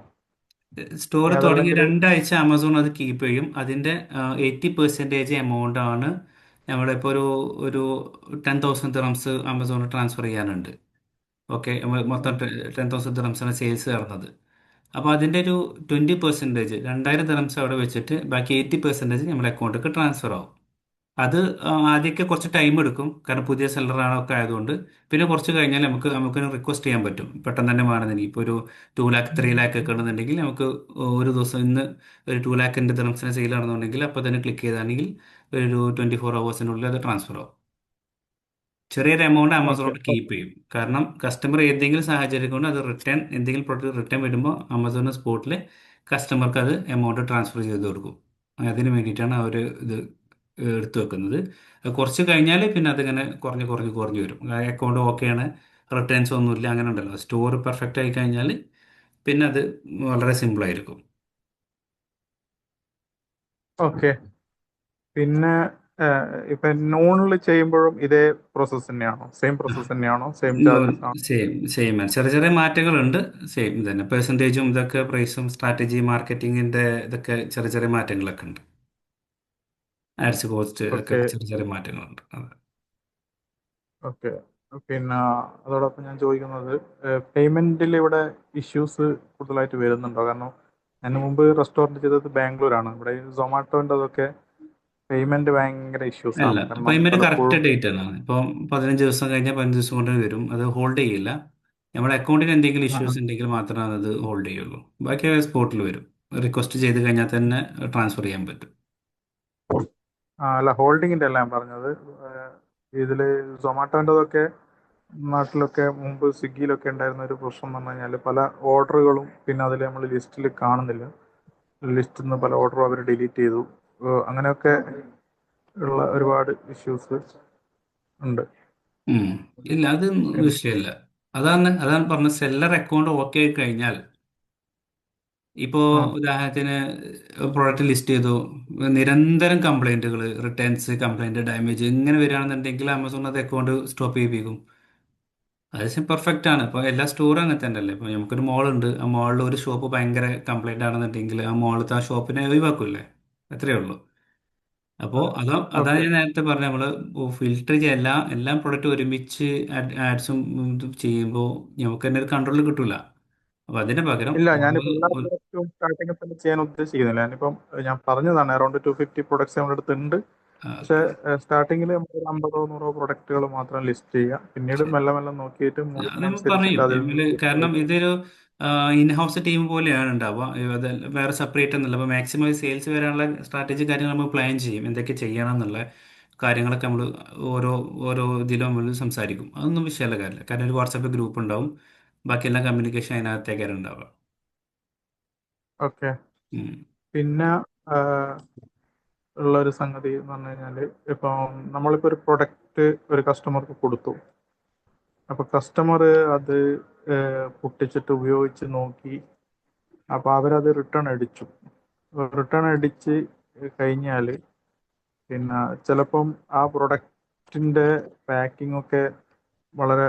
സ്റ്റോർ ഇനി തുടങ്ങി അതല്ലെങ്കിൽ 2 ആഴ്ച ആമസോൺ അത് കീപ്പ് ചെയ്യും. അതിന്റെ 80% എമൗണ്ട് ആണ് നമ്മളിപ്പോൾ ഒരു 10,000 ദിറംസ് ആമസോൺ ട്രാൻസ്ഫർ ചെയ്യാനുണ്ട്. ഓക്കെ. മൊത്തം 10,000 ദിറംസാണ് സെയിൽസ് നടന്നത്. അപ്പോൾ അതിൻ്റെ ഒരു 20%, 2,000 ദിറംസ് അവിടെ വെച്ചിട്ട് ബാക്കി 80% നമ്മുടെ അക്കൗണ്ടിലേക്ക് ട്രാൻസ്ഫർ ആവും. അത് ആദ്യമൊക്കെ കുറച്ച് ടൈം എടുക്കും, കാരണം പുതിയ സെല്ലറാണ് ഒക്കെ ആയതുകൊണ്ട്. പിന്നെ കുറച്ച് കഴിഞ്ഞാൽ നമുക്ക് റിക്വസ്റ്റ് ചെയ്യാൻ പറ്റും, പെട്ടെന്ന് തന്നെ വേണമെന്നുണ്ടെങ്കിൽ. ഇപ്പോൾ ഒരു 2 lakh 3 lakh ഒക്കെ ഉണ്ടെന്നുണ്ടെങ്കിൽ നമുക്ക് ഒരു ദിവസം ഇന്ന് ഒരു 2 lakhന്റെ ദിറംസിന് സെയിൽ ആണെന്നുണ്ടെങ്കിൽ അപ്പോൾ തന്നെ ക്ലിക്ക് ചെയ്താണെങ്കിൽ ഒരു 24 hours അത് ട്രാൻസ്ഫർ ആവും. ചെറിയൊരു എമൗണ്ട് ഓക്കെ. ആമസോണിൽ കീപ്പ് ചെയ്യും, കാരണം കസ്റ്റമർ ഏതെങ്കിലും സാഹചര്യം കൊണ്ട് അത് റിട്ടേൺ, എന്തെങ്കിലും പ്രൊഡക്റ്റ് റിട്ടേൺ വരുമ്പോൾ ആമസോൺ സ്പോട്ടിൽ കസ്റ്റമർക്ക് അത് എമൗണ്ട് ട്രാൻസ്ഫർ ചെയ്ത് കൊടുക്കും. അതിന് വേണ്ടിയിട്ടാണ് അവർ ഇത് എടുത്തു വെക്കുന്നത്. അത് കുറച്ച് കഴിഞ്ഞാൽ പിന്നെ അതിങ്ങനെ കുറഞ്ഞ് കുറഞ്ഞ് കുറഞ്ഞ് വരും. അക്കൗണ്ട് ഓക്കെയാണ്, റിട്ടേൺസ് ഒന്നുമില്ല, അങ്ങനെ ഉണ്ടല്ലോ. സ്റ്റോർ പെർഫെക്റ്റ് ആയി കഴിഞ്ഞാൽ പിന്നെ അത് വളരെ സിമ്പിൾ ആയിരിക്കും. ഓക്കെ. പിന്നെ ഇപ്പൊ നോണിൽ ചെയ്യുമ്പോഴും ഇതേ പ്രോസസ്സ് തന്നെയാണോ? സെയിം പ്രോസസ്സ് തന്നെയാണോ? സെയിം ചാർജസ് ആണോ? സെയിം സെയിം ചെറിയ ചെറിയ മാറ്റങ്ങളുണ്ട്. സെയിം തന്നെ പെർസെൻറ്റേജും ഇതൊക്കെ, പ്രൈസും സ്ട്രാറ്റജി മാർക്കറ്റിങ്ങിൻ്റെ ഇതൊക്കെ ചെറിയ ചെറിയ മാറ്റങ്ങളൊക്കെ ഉണ്ട്. ആഡ്സ് കോസ്റ്റ് ഒക്കെ ഓക്കെ. ചെറിയ ചെറിയ മാറ്റങ്ങളുണ്ട്. അതെ. ഓക്കെ. പിന്നെ അതോടൊപ്പം ഞാൻ ചോദിക്കുന്നത്, പേയ്മെന്റിൽ ഇവിടെ ഇഷ്യൂസ് കൂടുതലായിട്ട് വരുന്നുണ്ടോ? കാരണം ഞാൻ മുമ്പ് റെസ്റ്റോറൻറ്റ് ചെയ്തത് ബാംഗ്ലൂരാണ്. ഇവിടെ സൊമാറ്റോൻ്റെ അതൊക്കെ പേയ്മെന്റ് ഭയങ്കര ഇഷ്യൂസ് അല്ല, ആണ്. അപ്പോൾ കാരണം ഇതിൻ്റെ കറക്റ്റ് പലപ്പോഴും ഡേറ്റ് ആണ്. ഇപ്പം 15 ദിവസം കഴിഞ്ഞാൽ 15 ദിവസം കൊണ്ട് വരും. അത് ഹോൾഡ് ചെയ്യില്ല. നമ്മുടെ അക്കൗണ്ടിന് എന്തെങ്കിലും ആ, ഇഷ്യൂസ് ഉണ്ടെങ്കിൽ മാത്രമേ അത് ഹോൾഡ് ചെയ്യുള്ളൂ. ബാക്കി സ്പോട്ടിൽ വരും. റിക്വസ്റ്റ് ചെയ്ത് കഴിഞ്ഞാൽ തന്നെ ട്രാൻസ്ഫർ ചെയ്യാൻ പറ്റും. അല്ല, ഹോൾഡിങ്ങിന്റെ അല്ല ഞാൻ പറഞ്ഞത്. ഇതില് സൊമാറ്റോൻ്റെതൊക്കെ നാട്ടിലൊക്കെ മുമ്പ് സ്വിഗ്ഗിയിലൊക്കെ ഉണ്ടായിരുന്ന ഒരു പ്രശ്നം എന്ന് പറഞ്ഞു കഴിഞ്ഞാൽ പല ഓർഡറുകളും പിന്നെ അതിൽ നമ്മൾ ലിസ്റ്റിൽ കാണുന്നില്ല. ലിസ്റ്റിൽ നിന്ന് പല ഓർഡറും അവർ ഡിലീറ്റ് ചെയ്തു. അങ്ങനെയൊക്കെ ഉള്ള ഒരുപാട് ഇഷ്യൂസ് ഉണ്ട്. ഉം. ഇല്ല, അത് വിഷയമല്ല. അതാണ് പറഞ്ഞത്, സെല്ലർ അക്കൗണ്ട് ഓക്കെ ആയി കഴിഞ്ഞാൽ, ഇപ്പോൾ ആ, ഉദാഹരണത്തിന് പ്രോഡക്റ്റ് ലിസ്റ്റ് ചെയ്തു, നിരന്തരം കംപ്ലൈൻറ്റുകൾ, റിട്ടേൺസ്, കംപ്ലൈൻറ്റ്, ഡാമേജ് ഇങ്ങനെ വരികയാണെന്നുണ്ടെങ്കിൽ ആമസോൺ അത് അക്കൗണ്ട് സ്റ്റോപ്പ് ചെയ്യിപ്പിക്കും. അത് പെർഫെക്റ്റ് ആണ്. ഇപ്പോൾ എല്ലാ സ്റ്റോറും അങ്ങനെ തന്നെ അല്ലേ. ഇപ്പോൾ നമുക്കൊരു മോളുണ്ട്, ആ മോളിൽ ഒരു ഷോപ്പ് ഭയങ്കര കംപ്ലൈന്റ് ആണെന്നുണ്ടെങ്കിൽ ആ മോളത്തെ ആ ഷോപ്പിനെ ഒഴിവാക്കൂലേ? അത്രയേ ഉള്ളൂ. അപ്പോൾ അതാ ഓക്കെ. ഞാൻ നേരത്തെ പറഞ്ഞ നമ്മൾ ഫിൽട്ടർ ചെയ്യുക, എല്ലാ പ്രൊഡക്റ്റും ഒരുമിച്ച് ആഡ്സും ഇതും ചെയ്യുമ്പോൾ നമുക്ക് തന്നെ ഒരു കൺട്രോൾ കിട്ടൂല. അപ്പോൾ അതിന് പകരം ഇല്ല, ഓരോ ഞാനിപ്പോൾ എല്ലാ പ്രൊഡക്റ്റും സ്റ്റാർട്ടിങ്ങിൽ തന്നെ ചെയ്യാൻ ഉദ്ദേശിക്കുന്നില്ല. ഞാനിപ്പം ഞാൻ പറഞ്ഞതാണ് അറൗണ്ട് 250 പ്രൊഡക്ട്സ് നമ്മുടെ അടുത്ത് ഉണ്ട്. പക്ഷേ സ്റ്റാർട്ടിങ്ങിൽ നമ്മൾ ഒരു 50-100 പ്രൊഡക്റ്റുകൾ മാത്രം ലിസ്റ്റ് ചെയ്യുക. പിന്നീട് മെല്ലെ മെല്ലെ നോക്കിയിട്ട് അത് നമ്മൾ പറയും മൂവിനനുസരിച്ചിട്ട് അതിൽ ഇതില്, കാരണം നിന്ന് ഇതൊരു ഇൻഹൗസ് ടീം പോലെയാണ് ഉണ്ടാവുക. അത് വേറെ സെപ്പറേറ്റ് ഒന്നുമില്ല. അപ്പോൾ മാക്സിമം സെയിൽസ് വരാനുള്ള സ്ട്രാറ്റജി കാര്യങ്ങൾ നമ്മൾ പ്ലാൻ ചെയ്യും, എന്തൊക്കെ ചെയ്യണം എന്നുള്ള കാര്യങ്ങളൊക്കെ നമ്മൾ ഓരോ ഓരോ ഇതിലും നമ്മൾ സംസാരിക്കും. അതൊന്നും വിഷയമല്ല കാര്യമില്ല. കാരണം ഒരു വാട്സാപ്പ് ഗ്രൂപ്പ് ഉണ്ടാവും, ബാക്കിയെല്ലാം കമ്മ്യൂണിക്കേഷൻ അതിനകത്തേക്കാണ് ഉണ്ടാവുക. ഓക്കെ. ഉം. പിന്നെ ആ, ഉള്ള ഒരു സംഗതി എന്ന് പറഞ്ഞു കഴിഞ്ഞാൽ, ഇപ്പം നമ്മളിപ്പോൾ ഒരു പ്രൊഡക്റ്റ് ഒരു കസ്റ്റമർക്ക് കൊടുത്തു. അപ്പോൾ കസ്റ്റമർ അത് പൊട്ടിച്ചിട്ട് ഉപയോഗിച്ച് നോക്കി. അപ്പോൾ അവരത് റിട്ടേൺ അടിച്ചു. റിട്ടേൺ അടിച്ച് കഴിഞ്ഞാൽ പിന്നെ ചിലപ്പം ആ പ്രൊഡക്റ്റിൻ്റെ പാക്കിംഗ് ഒക്കെ വളരെ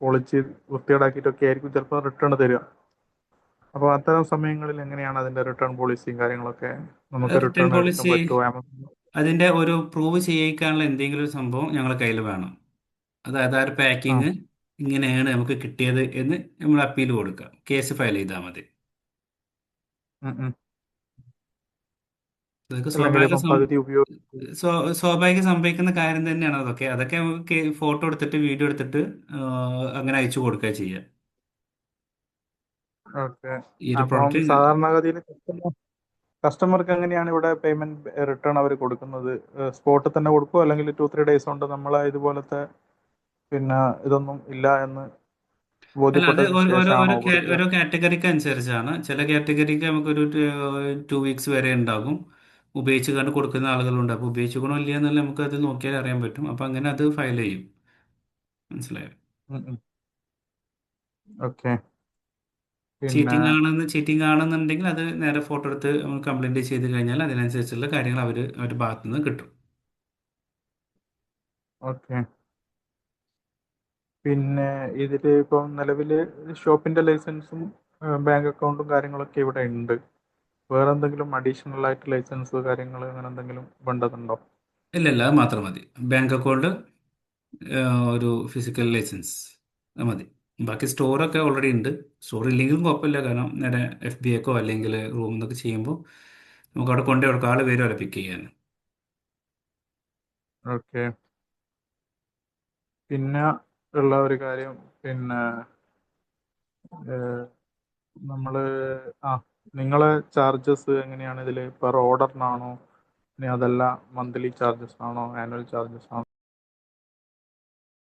പൊളിച്ച് വൃത്തികേടാക്കിയിട്ടൊക്കെ ആയിരിക്കും ചിലപ്പോൾ റിട്ടേൺ തരിക. അപ്പോൾ അത്തരം സമയങ്ങളിൽ എങ്ങനെയാണ് അതിൻ്റെ റിട്ടേൺ പോളിസിയും കാര്യങ്ങളൊക്കെ? നമുക്ക് റിട്ടേൺ റിട്ടേൺ എടുക്കാൻ പോളിസി, പറ്റുമോ ആമസോൺ? അതിന്റെ ഒരു പ്രൂവ് ചെയ്യിക്കാനുള്ള എന്തെങ്കിലും ഒരു സംഭവം ഞങ്ങളുടെ കയ്യിൽ വേണം. അതായത് ആ ഒരു ആ. പാക്കിങ് ഇങ്ങനെയാണ് നമുക്ക് കിട്ടിയത് എന്ന് നമ്മൾ അപ്പീൽ കൊടുക്കുക, കേസ് ഫയൽ ചെയ്താൽ മതി. ഉം, ഉം. അതൊക്കെ അല്ലെങ്കിൽ ഇപ്പം പകുതി ഉപയോഗിച്ച്. സ്വാഭാവികം സംഭവിക്കുന്ന കാര്യം തന്നെയാണ്. അതൊക്കെ നമുക്ക് ഫോട്ടോ എടുത്തിട്ട് വീഡിയോ എടുത്തിട്ട് അങ്ങനെ അയച്ചു കൊടുക്കുക ചെയ്യുക. ഓക്കെ. ഈ ഒരു അപ്പം പ്രൊഡക്റ്റ് സാധാരണഗതിയിൽ കസ്റ്റമർക്ക് എങ്ങനെയാണ് ഇവിടെ പേയ്മെന്റ് റിട്ടേൺ അവർ കൊടുക്കുന്നത്? സ്പോട്ടിൽ തന്നെ കൊടുക്കുമോ, അല്ലെങ്കിൽ 2-3 ഡേയ്സ് കൊണ്ട് നമ്മളെ ഇതുപോലത്തെ പിന്നെ ഇതൊന്നും ഇല്ല എന്ന് അല്ല, അത് ബോധ്യപ്പെട്ടതിന് ശേഷമാണോ കൊടുക്കുക? ഓരോ കാറ്റഗറിക്ക് അനുസരിച്ചാണ്. ചില കാറ്റഗറിക്ക് നമുക്കൊരു 2 വീക്സ് വരെ ഉണ്ടാകും. ഉപയോഗിച്ച് കണ്ട് കൊടുക്കുന്ന ആളുകളുണ്ട്. അപ്പോൾ ഉപയോഗിച്ചുകൊണ്ടോ ഇല്ല എന്നല്ല നമുക്ക് അത് നോക്കിയാൽ അറിയാൻ പറ്റും. അപ്പോൾ അങ്ങനെ അത് ഫയൽ ചെയ്യും. മനസ്സിലായോ? ഓക്കെ. പിന്നെ ചീറ്റിംഗ് ആണെന്നുണ്ടെങ്കിൽ അത് നേരെ ഫോട്ടോ എടുത്ത് നമ്മൾ കംപ്ലൈന്റ് ചെയ്ത് കഴിഞ്ഞാൽ അതിനനുസരിച്ചുള്ള കാര്യങ്ങൾ അവരുടെ ഭാഗത്തു നിന്ന് കിട്ടും. ഓക്കെ. പിന്നെ ഇതിൽ ഇപ്പം നിലവിൽ ഷോപ്പിന്റെ ലൈസൻസും ബാങ്ക് അക്കൗണ്ടും കാര്യങ്ങളൊക്കെ ഇവിടെ ഉണ്ട്. വേറെ എന്തെങ്കിലും അഡീഷണൽ ആയിട്ട് ലൈസൻസ് കാര്യങ്ങൾ അങ്ങനെ എന്തെങ്കിലും വേണ്ടതുണ്ടോ? ഇല്ല ഇല്ല, അത് മാത്രം മതി. ബാങ്ക് അക്കൗണ്ട്, ഒരു ഫിസിക്കൽ ലൈസൻസ്, അത് മതി. ബാക്കി സ്റ്റോറൊക്കെ ഓൾറെഡി ഉണ്ട്. സ്റ്റോർ ഇല്ലെങ്കിലും കുഴപ്പമില്ല, കാരണം നേരെ FBAക്കോ അല്ലെങ്കിൽ റൂമിൽ നിന്നൊക്കെ ചെയ്യുമ്പോൾ നമുക്ക് അവിടെ കൊണ്ടു കൊടുക്കാം, ആൾ വരുമല്ലോ പിക്ക് ചെയ്യാൻ. ഓക്കെ. പിന്നെ ഉള്ള ഒരു കാര്യം, പിന്നെ നമ്മൾ ആ നിങ്ങളെ ചാർജസ് എങ്ങനെയാണ് ഇതിൽ? പെർ ഓർഡറിനാണോ, ഇനി അതല്ല മന്ത്ലി ചാർജസ് ആണോ, ആനുവൽ ചാർജസ് ആണോ?